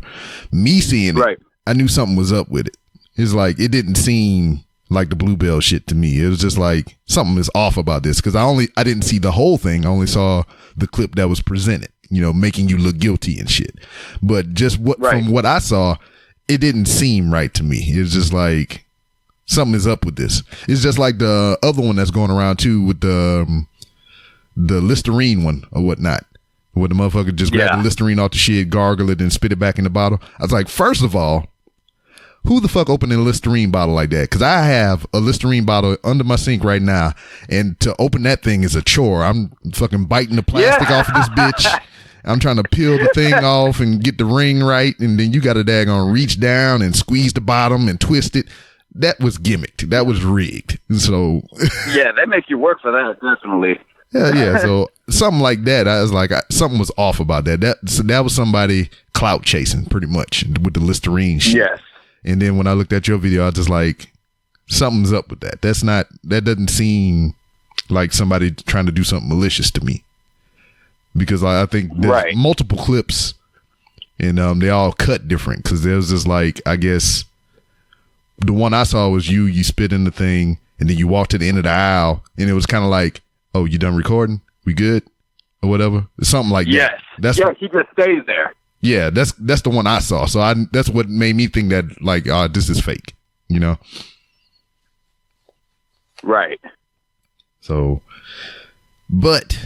me seeing it, right, I knew something was up with it. It's like, it didn't seem like the Bluebell shit to me. It was just like something is off about this, because I didn't see the whole thing. I only saw the clip that was presented, making you look guilty and shit. But just from what I saw, it didn't seem right to me. It's just like something is up with this. It's just like the other one that's going around too with the Listerine one or whatnot, where the motherfucker just grabbed the Listerine off the shit, gargle it, and spit it back in the bottle. I was like, first of all, who the fuck opened a Listerine bottle like that? Because I have a Listerine bottle under my sink right now, and to open that thing is a chore. I'm fucking biting the plastic off of this bitch. I'm trying to peel the thing off and get the ring right, and then you got to daggone reach down and squeeze the bottom and twist it. That was gimmicked. That was rigged. So yeah, they make you work for that, definitely. Yeah. So something like that, I was like, something was off about that. That was somebody clout chasing, pretty much, with the Listerine shit. Yes. And then when I looked at your video, I was just like, something's up with that. That doesn't seem like somebody trying to do something malicious to me. Because I think there's multiple clips, and they all cut different. Because there was just like, I guess, the one I saw was you spit in the thing, and then you walked to the end of the aisle, and it was kind of like, oh, you done recording? We good? Or whatever. Something like that. Yes. He just stays there. Yeah, that's the one I saw. So that's what made me think that, like, this is fake, Right. So, but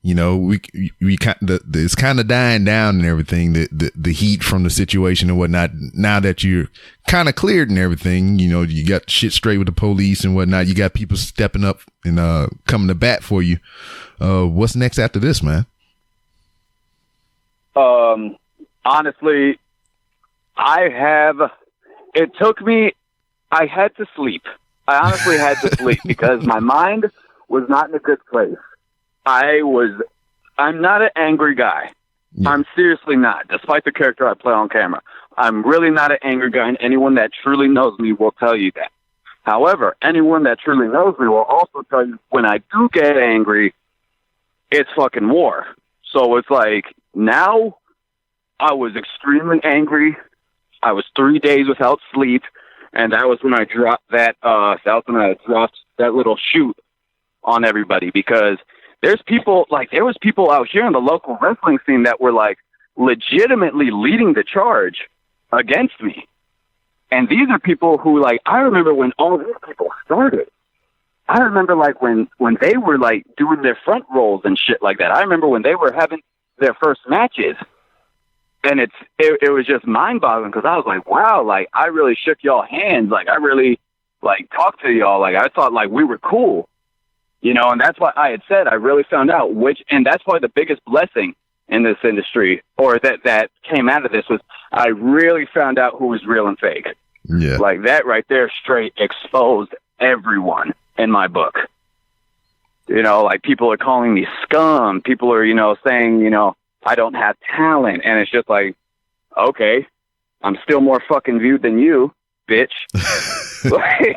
we kind of, it's kind of dying down and everything. The heat from the situation and whatnot. Now that you're kind of cleared and everything, you got shit straight with the police and whatnot. You got people stepping up and coming to bat for you. What's next after this, man? Honestly, I had to sleep. I honestly had to sleep because my mind was not in a good place. I'm not an angry guy. Yeah. I'm seriously not, despite the character I play on camera. I'm really not an angry guy, and anyone that truly knows me will tell you that. However, anyone that truly knows me will also tell you when I do get angry, it's fucking war. So it's like, now I was extremely angry. I was 3 days without sleep, and that was when I dropped that little shoot on everybody, because there was people out here in the local wrestling scene that were like, legitimately leading the charge against me. And these are people who, like, I remember when all these people started. I remember, like, when they were, like, doing their front rolls and shit like that. I remember when they were having their first matches. And it was just mind-boggling because I was like, wow, like, I really shook y'all hands. Like, I really, like, talked to y'all. Like, I thought, like, we were cool. You know, and that's why I had said I really found out and that's probably the biggest blessing in this industry, or that came out of this, was I really found out who was real and fake. Yeah. Like, that right there straight exposed everyone in my book. You know, like, people are calling me scum. People are, you know, saying, you know, I don't have talent. And it's just like, okay, I'm still more fucking viewed than you, bitch.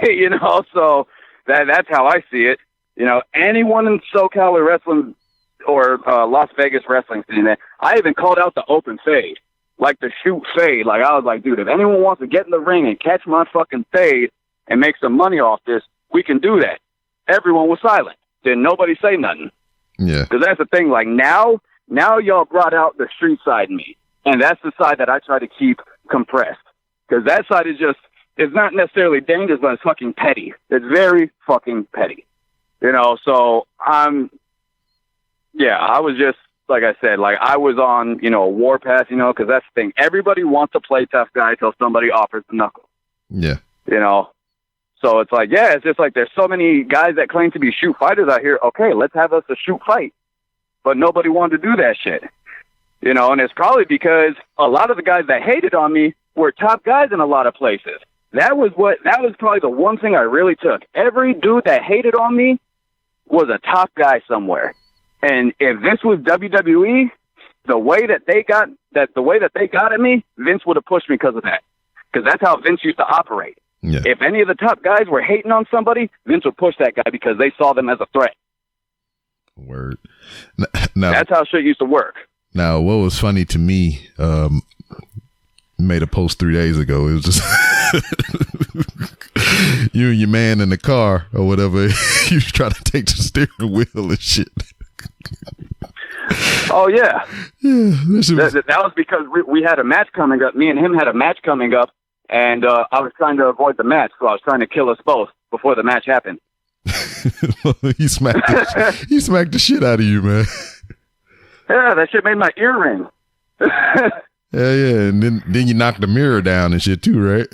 You know, so that's how I see it. You know, anyone in SoCal or wrestling or Las Vegas wrestling scene, I even called out the open fade, like the shoot fade. Like, I was like, dude, if anyone wants to get in the ring and catch my fucking fade and make some money off this, we can do that. Everyone was silent. Didn't nobody say nothing. Yeah. Because that's the thing. Like, now y'all brought out the street side in me. And that's the side that I try to keep compressed. Because that side is just, it's not necessarily dangerous, but it's fucking petty. It's very fucking petty. You know, so I was just, like I said, like, I was on, you know, a warpath, you know, because that's the thing. Everybody wants to play tough guy until somebody offers the knuckle. Yeah. You know, so it's like, yeah, it's just like there's so many guys that claim to be shoot fighters out here. Okay, let's have us a shoot fight. But nobody wanted to do that shit. You know, and it's probably because a lot of the guys that hated on me were top guys in a lot of places. That was probably the one thing I really took. Every dude that hated on me was a top guy somewhere. And if this was WWE, the way that they got at me, Vince would have pushed me because of that. Because that's how Vince used to operate. Yeah. If any of the top guys were hating on somebody, Vince would push that guy because they saw them as a threat. Word. Now, that's how shit used to work. Now, what was funny to me, made a post 3 days ago. It was just you and your man in the car or whatever. You try to take the steering wheel and shit. Oh, yeah. That was because we had a match coming up. Me and him had a match coming up, and I was trying to avoid the match, so I was trying to kill us both before the match happened. He smacked the shit out of you, man. Yeah, that shit made my ear ring. Yeah, and then you knocked the mirror down and shit too, right?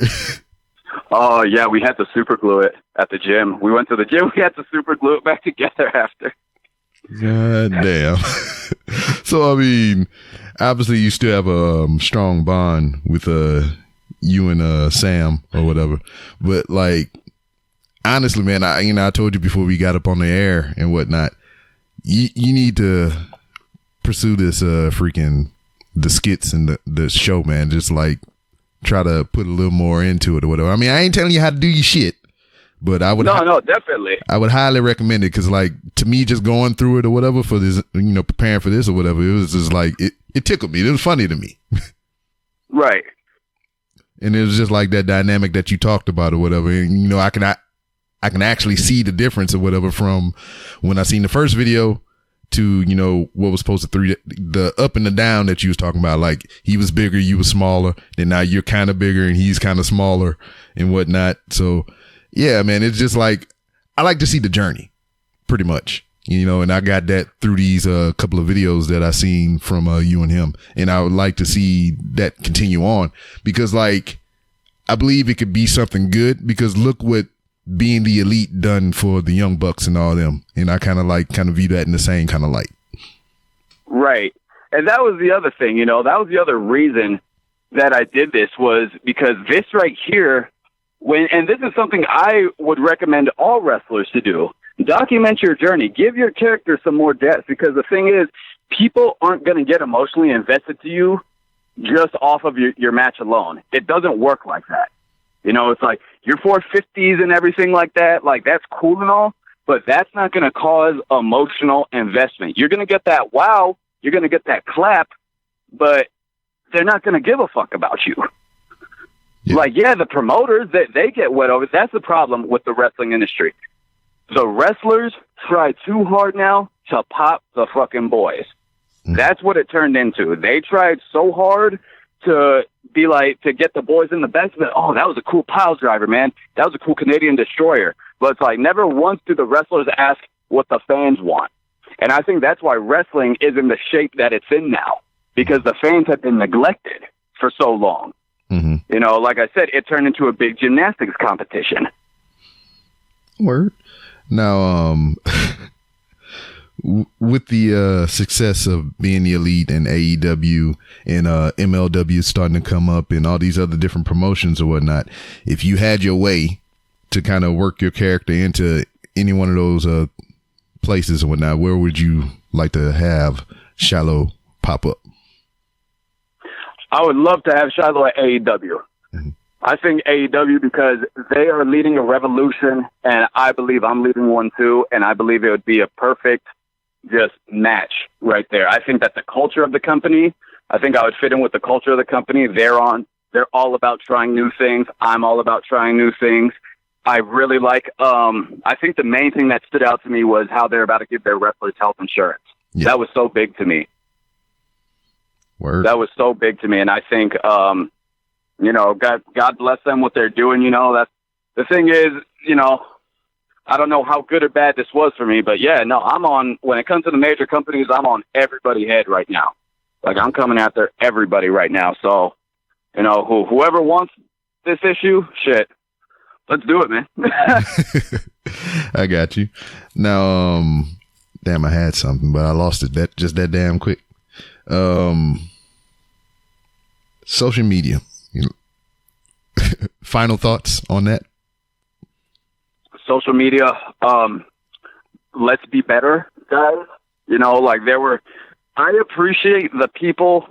Oh, yeah, we had to super glue it at the gym. We went to the gym, we had to super glue it back together after. God damn. So, I mean, obviously you still have a strong bond with you and Sam or whatever. But, like, honestly, man, I told you before we got up on the air and whatnot, you need to pursue this the skits and the show, man. Just like try to put a little more into it or whatever. I mean, I ain't telling you how to do your shit, but I would no, definitely. I would highly recommend it because, like, to me, just going through it or whatever for this, preparing for this or whatever, it was just like it tickled me. It was funny to me, right? And it was just like that dynamic that you talked about or whatever. And I can actually see the difference or whatever from when I seen the first video to, what was supposed to the up and the down that you was talking about. Like, he was bigger, you was smaller, then now you're kind of bigger and he's kind of smaller and whatnot. So yeah, man, it's just like, I like to see the journey pretty much, and I got that through these couple of videos that I seen from you and him. And I would like to see that continue on because, like, I believe it could be something good because look what being the elite done for the Young Bucks and all them. And I kind of view that in the same kind of light. Right. And that was the other thing, that was the other reason that I did this was because this right here, and this is something I would recommend all wrestlers to do. Document your journey. Give your character some more depth because the thing is, people aren't going to get emotionally invested to you just off of your match alone. It doesn't work like that. It's like your 450s and everything like that. Like, that's cool and all, but that's not going to cause emotional investment. You're going to get that wow. You're going to get that clap, but they're not going to give a fuck about you. Yeah. Like, yeah, the promoters, they get wet over. That's the problem with the wrestling industry. The wrestlers try too hard now to pop the fucking boys. That's what it turned into. They tried so hard to be like, to get the boys in the best of it. Oh, that was a cool pile driver, man. That was a cool Canadian destroyer. But it's like, never once do the wrestlers ask what the fans want. And I think that's why wrestling is in the shape that it's in now, because the fans have been neglected for so long. Mm-hmm. You know, like I said, it turned into a big gymnastics competition. Word. Now, with the success of being the Elite and AEW and MLW starting to come up and all these other different promotions or whatnot, if you had your way to kind of work your character into any one of those places and whatnot, where would you like to have Shiloh pop up? I would love to have Shiloh at AEW. Mm-hmm. I think AEW, because they are leading a revolution, and I believe I'm leading one too, and I believe it would be a perfect just match right there. I think that the culture of the company, I think I would fit in with the culture of the company. They're all about trying new things. I'm all about trying new things. I really like, I think the main thing that stood out to me was how they're about to give their wrestlers health insurance. Yeah. That was so big to me. Word. That was so big to me. And I think, you know, God bless them, what they're doing. You know, that's the thing is, you know, I don't know how good or bad this was for me, but yeah, no, I'm on, when it comes to the major companies, I'm on everybody's head right now. Like, I'm coming after everybody right now. So, you know, whoever wants this issue, shit, let's do it, man. I got you. Now, damn, I had something, but I lost it that damn quick. Social media. Final thoughts on that? Social media, let's be better, guys. You know, like I appreciate the people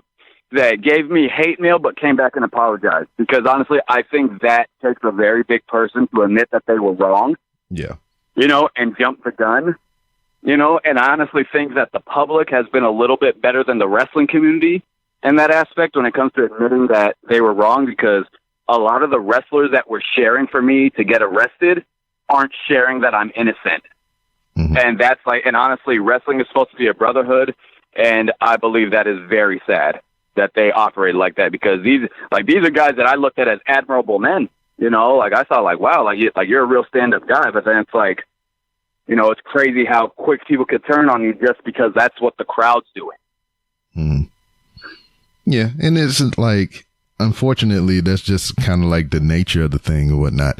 that gave me hate mail but came back and apologized, because honestly, I think that takes a very big person to admit that they were wrong. Yeah. You know, and jump the gun. You know, and I honestly think that the public has been a little bit better than the wrestling community in that aspect when it comes to admitting that they were wrong, because a lot of the wrestlers that were sharing for me to get arrested aren't sharing that I'm innocent. Mm-hmm. And that's like, and honestly, wrestling is supposed to be a brotherhood, and I believe that is very sad that they operate like that, because these are guys that I looked at as admirable men. You know, like I thought, like, wow, like you're a real stand-up guy, but then it's like, you know, it's crazy how quick people could turn on you just because that's what the crowd's doing. Mm. Yeah, and it's like, unfortunately, that's just kind of like the nature of the thing or whatnot.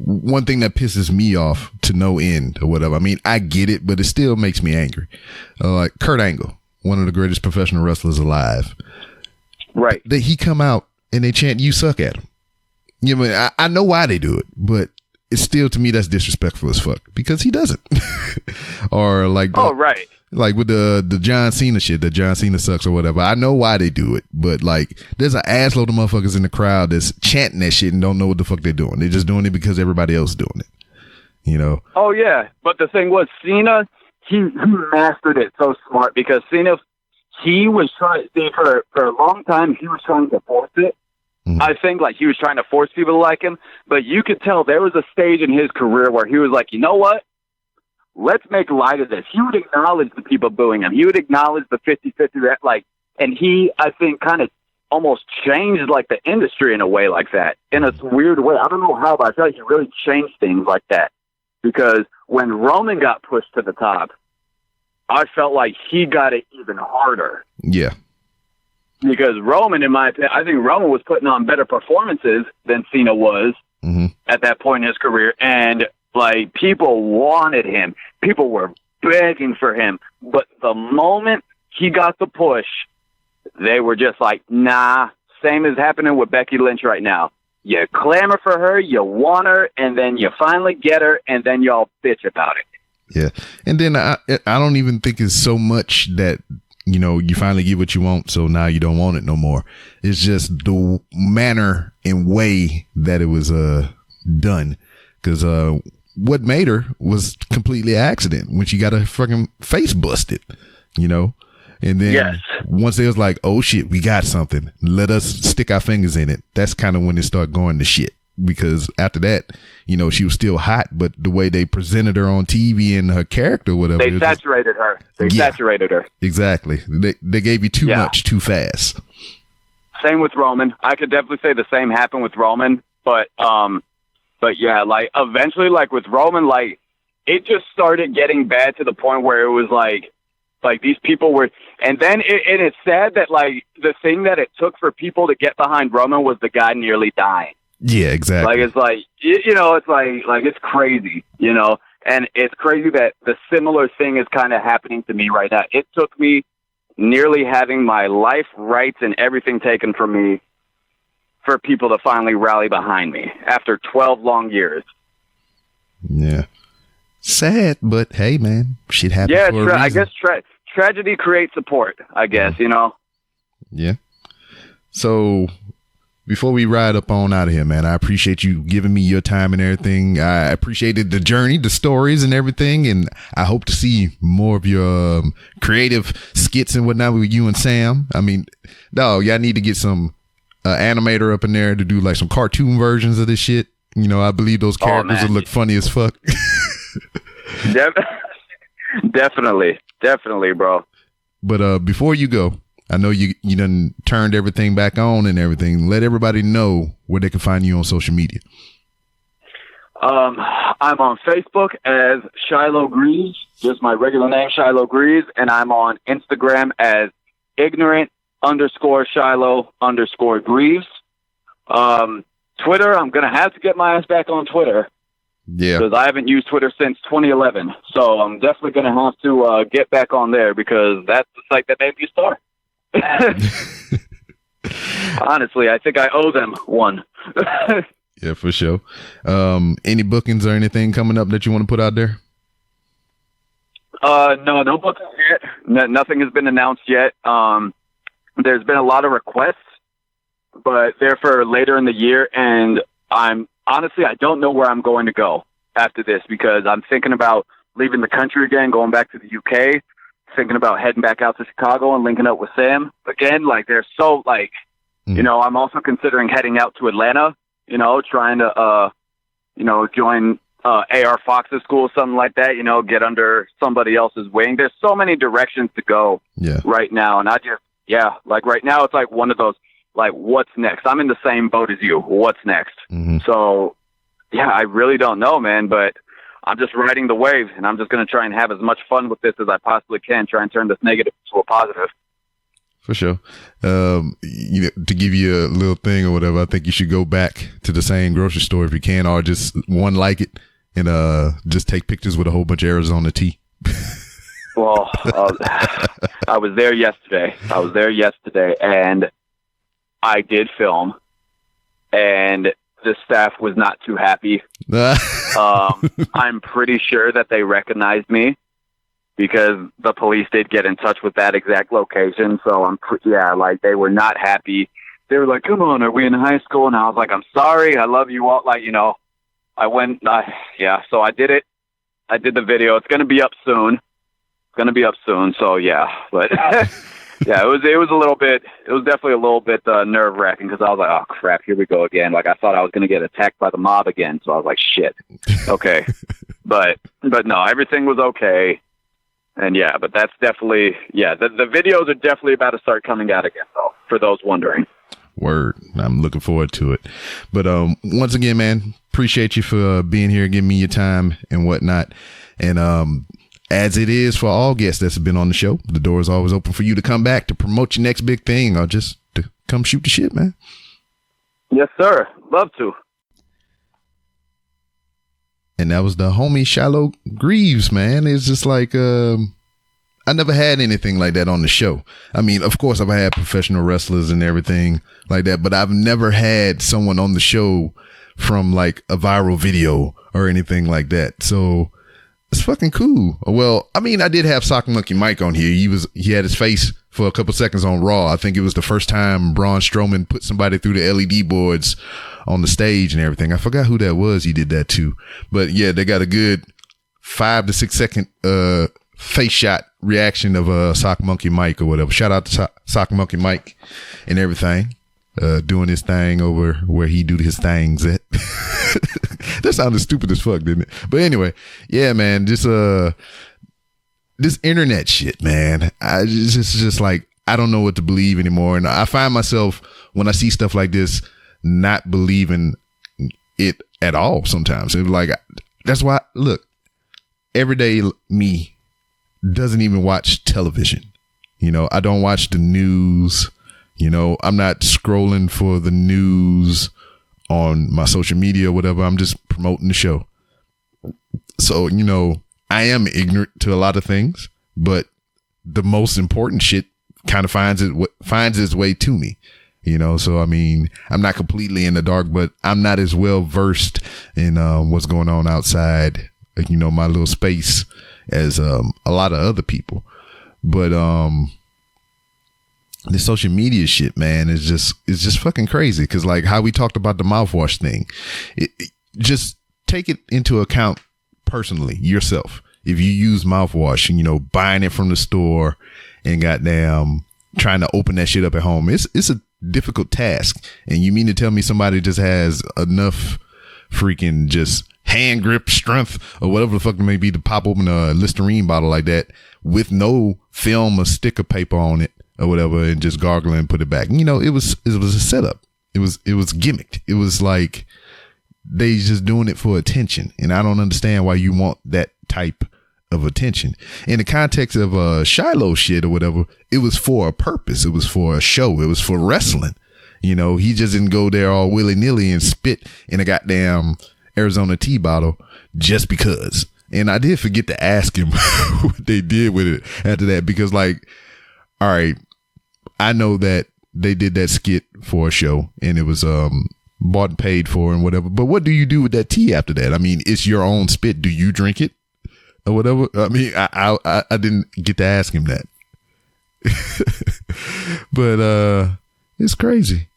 One thing that pisses me off to no end or whatever, I mean, I get it, but it still makes me angry. Like Kurt Angle, one of the greatest professional wrestlers alive. Right. He come out and they chant, "You suck" at him. You know, I know why they do it, but it's still, to me, that's disrespectful as fuck, because he doesn't. Or like, oh, right. Like with the John Cena shit, that John Cena sucks or whatever. I know why they do it, but like, there's an assload of motherfuckers in the crowd that's chanting that shit and don't know what the fuck they're doing. They're just doing it because everybody else is doing it. You know? Oh yeah, but the thing was, Cena, he mastered it so smart, because Cena, he was trying for a long time. He was trying to force it. Mm-hmm. I think like he was trying to force people to like him, but you could tell there was a stage in his career where he was like, you know what? Let's make light of this. He would acknowledge the people booing him. He would acknowledge the 50-50, like, and he, I think, kind of almost changed like the industry in a way like that, in a weird way. I don't know how, but I feel like he really changed things like that, because when Roman got pushed to the top, I felt like he got it even harder. Yeah. Because Roman, in my opinion, I think Roman was putting on better performances than Cena was at that point in his career. And, like, people wanted him. People were begging for him. But the moment he got the push, they were just like, nah, same as happening with Becky Lynch right now. You clamor for her, you want her, and then you finally get her, and then y'all bitch about it. Yeah. And then I don't even think it's so much that, you know, you finally get what you want, so now you don't want it no more. It's just the manner and way that it was done. Because what made her was completely accident when she got her fucking face busted, you know? And then once they was like, oh shit, we got something, let us stick our fingers in it. That's kind of when it started going to shit, because after that, you know, she was still hot, but the way they presented her on TV and her character, whatever, They saturated her. They saturated her. Exactly. They gave you too much too fast. Same with Roman. I could definitely say the same happened with Roman, but yeah, like eventually, like with Roman, like it just started getting bad to the point where it was like these people were, and then it's sad that like the thing that it took for people to get behind Roman was the guy nearly dying. Yeah, exactly. Like it's like you know, it's like it's crazy, you know, and it's crazy that the similar thing is kind of happening to me right now. It took me nearly having my life rights and everything taken from me for people to finally rally behind me after 12 long years. Yeah. Sad, but hey, man, shit happens for a reason. I guess tragedy creates support, I guess, you know? Yeah. So before we ride up on out of here, man, I appreciate you giving me your time and everything. I appreciated the journey, the stories and everything. And I hope to see more of your creative skits and whatnot with you and Sam. I mean, dog, y'all need to get some animator up in there to do like some cartoon versions of this shit. You know, I believe those characters will look funny as fuck. Definitely, bro. But before you go, I know you done turned everything back on and everything. Let everybody know where they can find you on social media. I'm on Facebook as Shiloh Greaves, just my regular name, Shiloh Greaves, and I'm on Instagram as ignorant_Shiloh_Greaves. Twitter, I'm gonna have to get my ass back on Twitter. Yeah, because I haven't used Twitter since 2011, so I'm definitely gonna have to get back on there because that's the site that made me a star. Honestly, I think I owe them one. Yeah, for sure. Any bookings or anything coming up that you want to put out there? No bookings yet. Nothing has been announced yet. There's been a lot of requests, but they're for later in the year, and I don't know where I'm going to go after this because I'm thinking about leaving the country again, going back to the UK, thinking about heading back out to Chicago and linking up with Sam again. Like they're so like, you know, I'm also considering heading out to Atlanta, you know, trying to, join AR Fox's school, something like that, you know, get under somebody else's wing. There's so many directions to go right now. And like right now it's like one of those, like, what's next? I'm in the same boat as you. What's next? Mm-hmm. So, yeah, I really don't know, man, but I'm just riding the wave, and I'm just going to try and have as much fun with this as I possibly can, try and turn this negative to a positive. For sure. To give you a little thing or whatever, I think you should go back to the same grocery store if you can, or just one like it, and just take pictures with a whole bunch of Arizona tea. Well, I was there yesterday, and I did film, and the staff was not too happy. I'm pretty sure that they recognized me because the police did get in touch with that exact location. So they were not happy. They were like, "Come on, are we in high school?" And I was like, "I'm sorry, I love you all." Like, you know, I went, so I did it. I did the video. It's going to be up soon. So yeah, but yeah, it was definitely a little bit nerve wracking because I was like, oh crap, here we go again. Like I thought I was going to get attacked by the mob again. So I was like, shit. Okay. but no, everything was okay. And yeah, but that's definitely, the videos are definitely about to start coming out again though, for those wondering. Word. I'm looking forward to it. But once again, man, appreciate you for being here, giving me your time and whatnot. And as it is for all guests that's been on the show, the door is always open for you to come back to promote your next big thing or just to come shoot the shit, man. Yes, sir. Love to. And that was the homie Shiloh Greaves, man. It's just like, I never had anything like that on the show. I mean, of course, I've had professional wrestlers and everything like that, but I've never had someone on the show from like a viral video or anything like that. So it's fucking cool. Well, I mean, I did have Sock Monkey Mike on here. He had his face for a couple seconds on Raw. I think it was the first time Braun Strowman put somebody through the LED boards on the stage and everything. I forgot who that was. He did that too. But yeah, they got a good 5 to 6 second face shot reaction of Sock Monkey Mike or whatever. Shout out to Sock Monkey Mike and everything. doing his thing over where he do his things at. That sounded stupid as fuck, didn't it? But anyway, yeah, man, just this internet shit, man. I just like, I don't know what to believe anymore. And I find myself, when I see stuff like this, not believing it at all sometimes. It's like, that's why, look, everyday me doesn't even watch television. You know, I don't watch the news. You know, I'm not scrolling for the news on my social media or whatever. I'm just promoting the show. So, you know, I am ignorant to a lot of things, but the most important shit kind of finds its way to me, you know? So, I mean, I'm not completely in the dark, but I'm not as well versed in what's going on outside, you know, my little space as a lot of other people. But the social media shit, man, is just fucking crazy. Cause like how we talked about the mouthwash thing, it just take it into account personally yourself. If you use mouthwash and, you know, buying it from the store and goddamn trying to open that shit up at home, it's a difficult task. And you mean to tell me somebody just has enough freaking just hand grip strength or whatever the fuck it may be to pop open a Listerine bottle like that with no film or sticker paper on it or whatever and just gargle and put it back? You know, it was a setup. It was gimmicked. It was like they just doing it for attention. And I don't understand why you want that type of attention. In the context of Shiloh shit or whatever, it was for a purpose. It was for a show. It was for wrestling. You know, he just didn't go there all willy-nilly and spit in a goddamn Arizona tea bottle just because. And I did forget to ask him what they did with it after that, because like, all right, I know that they did that skit for a show and it was bought and paid for and whatever, but what do you do with that tea after that? I mean, it's your own spit. Do you drink it or whatever? I mean, I didn't get to ask him that. But it's crazy.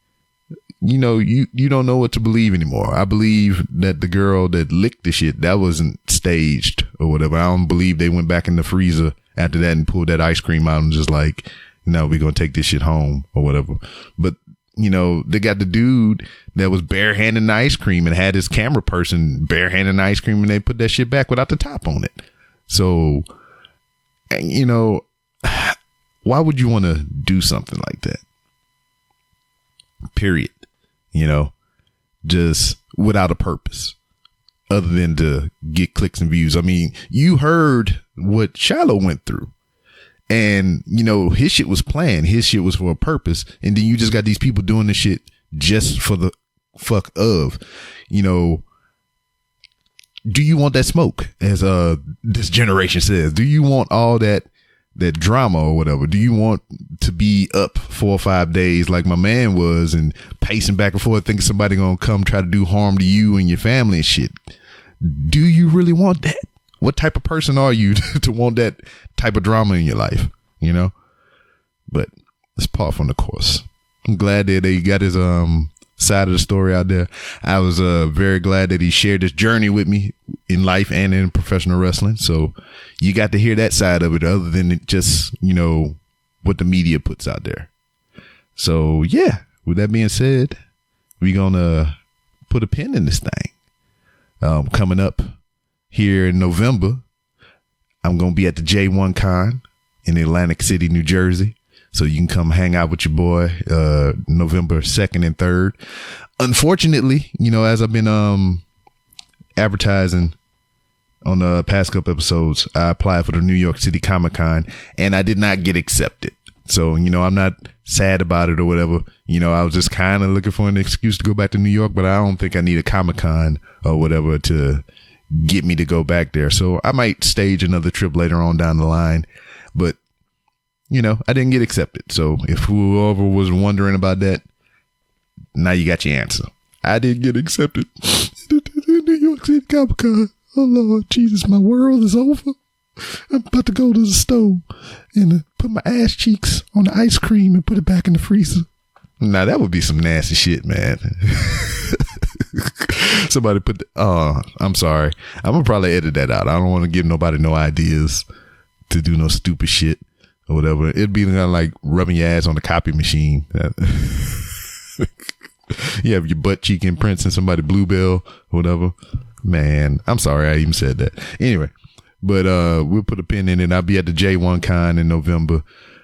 You know, you don't know what to believe anymore. I believe that the girl that licked the shit, that wasn't staged or whatever. I don't believe they went back in the freezer after that and pulled that ice cream out and just like, no, we're going to take this shit home or whatever. But, you know, they got the dude that was barehanding the ice cream and had his camera person barehanding the ice cream and they put that shit back without the top on it. So, you know, why would you want to do something like that? Period. You know, just without a purpose other than to get clicks and views. I mean, you heard what Shiloh went through and, you know, his shit was planned. His shit was for a purpose. And then you just got these people doing this shit just for the fuck of, you know, do you want that smoke, as this generation says? Do you want all that drama or whatever? Do you want to be up 4 or 5 days like my man was and pacing back and forth thinking somebody gonna come try to do harm to you and your family and shit? Do you really want that? What type of person are you to want that type of drama in your life? You know? But it's par from the course. I'm glad that they got his side of the story out there. I was very glad that he shared his journey with me in life and in professional wrestling. So you got to hear that side of it other than just, you know, what the media puts out there. So yeah, with that being said, we're gonna put a pin in this thing. Coming up here in November, I'm gonna be at the J1 Con in Atlantic City, New Jersey. So you can come hang out with your boy, November 2nd and 3rd. Unfortunately, you know, as I've been, advertising on the past couple episodes, I applied for the New York City Comic-Con and I did not get accepted. So, you know, I'm not sad about it or whatever. You know, I was just kind of looking for an excuse to go back to New York, but I don't think I need a Comic-Con or whatever to get me to go back there. So I might stage another trip later on down the line, but you know, I didn't get accepted. So if whoever was wondering about that, now you got your answer. I didn't get accepted to the New York City Comic-Con. Oh, Lord Jesus, my world is over. I'm about to go to the store and put my ass cheeks on the ice cream and put it back in the freezer. Now, that would be some nasty shit, man. Somebody put I'm sorry. I'm going to probably edit that out. I don't want to give nobody no ideas to do no stupid shit or whatever. It'd be kind of like rubbing your ass on the copy machine. You have your butt cheek imprints and somebody bluebell, whatever. Man, I'm sorry I even said that. Anyway, but we'll put a pin in it. I'll be at the J1 Con in November,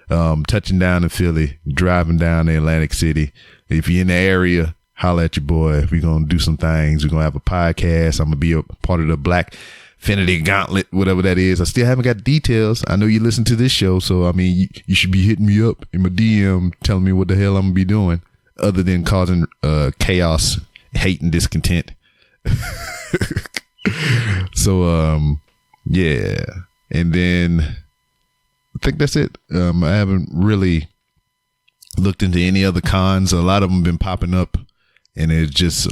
touching down in Philly, driving down to Atlantic City. If you're in the area, holla at your boy. We're going to do some things. We're going to have a podcast. I'm going to be a part of the Black Finity Gauntlet, whatever that is. I still haven't got the details. I know you listen to this show, so I mean, you should be hitting me up in my DM telling me what the hell I'm going to be doing other than causing chaos, hate, and discontent. So, yeah. And then I think that's it. I haven't really looked into any other cons. A lot of them been popping up, and it's just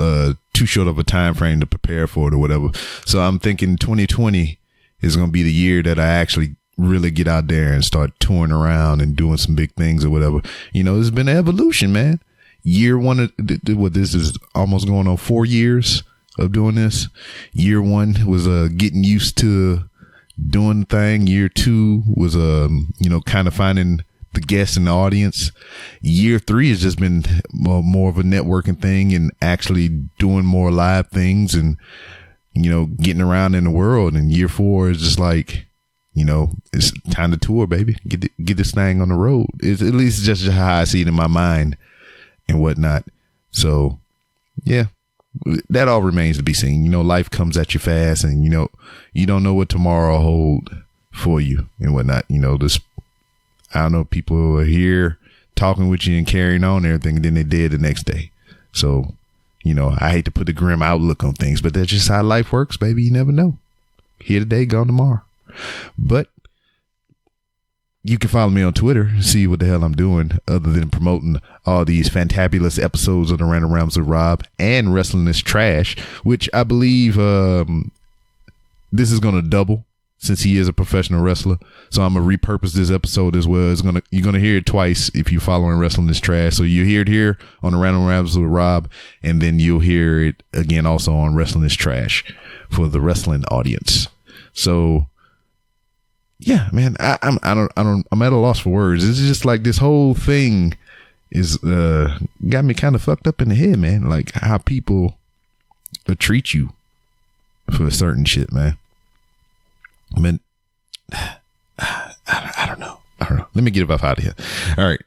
too short of a time frame to prepare for it or whatever. So I'm thinking 2020 is going to be the year that I actually really get out there and start touring around and doing some big things or whatever. You know, there's been an evolution, man. Year one, what this is almost going on 4 years of doing this. Year one was getting used to doing the thing. Year two was kind of finding the guests and the audience. Year three has just been more of a networking thing and actually doing more live things and getting around in the world. And year four is just like, it's time to tour, baby. Get this thing on the road. It's at least just how I see it in my mind and whatnot. So yeah, that all remains to be seen. Life comes at you fast, and you don't know what tomorrow hold for you and whatnot. I don't know, people are here talking with you and carrying on and everything, and then they dead the next day. So, I hate to put the grim outlook on things, but that's just how life works, baby. You never know. Here today, gone tomorrow. But you can follow me on Twitter, see what the hell I'm doing other than promoting all these fantabulous episodes of the Random Rambles with Rob and Wrestling is Trash, which I believe this is going to double since he is a professional wrestler. So I'm going to repurpose this episode as well. You're going to hear it twice if you're following Wrestling is Trash. So you hear it here on the Random Rambles with Rob, and then you'll hear it again also on Wrestling is Trash for the wrestling audience. So yeah, man, I'm at a loss for words. It's just like this whole thing is got me kind of fucked up in the head, man. Like how people treat you for certain shit, man. I mean, I don't know. Let me get it up out of here. All right,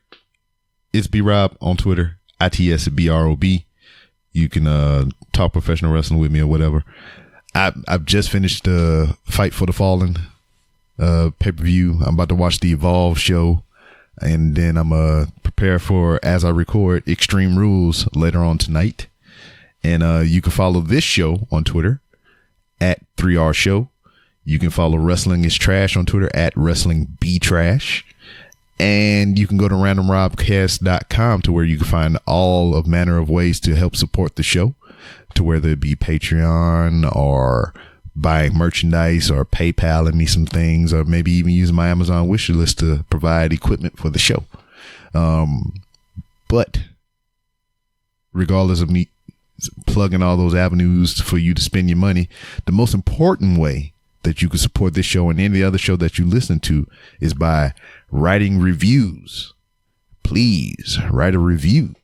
it's B Rob on Twitter, ITSBROB. You can talk professional wrestling with me or whatever. I've just finished Fight for the Fallen pay-per-view. I'm about to watch the Evolve show, and then I'm prepare for, as I record, Extreme Rules later on tonight. And you can follow this show on Twitter at 3R Show. You can follow Wrestling is Trash on Twitter at WrestlingBTrash. And you can go to randomrobcast.com to where you can find all of manner of ways to help support the show, to whether it be Patreon or buying merchandise or PayPaling me some things, or maybe even using my Amazon wish list to provide equipment for the show. But regardless of me plugging all those avenues for you to spend your money, the most important way that you can support this show and any other show that you listen to is by writing reviews. Please write a review.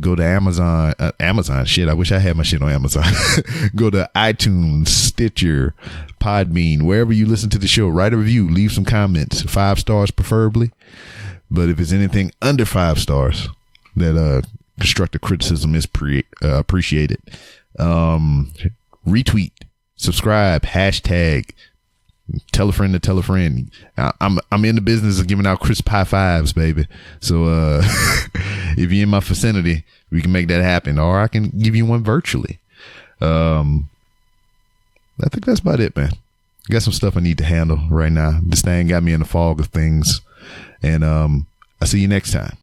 Go to Amazon. Shit, I wish I had my shit on Amazon. Go to iTunes, Stitcher, Podbean, wherever you listen to the show. Write a review. Leave some comments. 5 stars preferably. But if it's anything under 5 stars, that constructive criticism is appreciated. Retweet, subscribe, hashtag, tell a friend to tell a friend. I'm in the business of giving out crisp high fives, baby. So if you're in my vicinity, we can make that happen, or I can give you one virtually. I think that's about it, man. Got some stuff I need to handle right now. This thing got me in the fog of things, and I'll see you next time.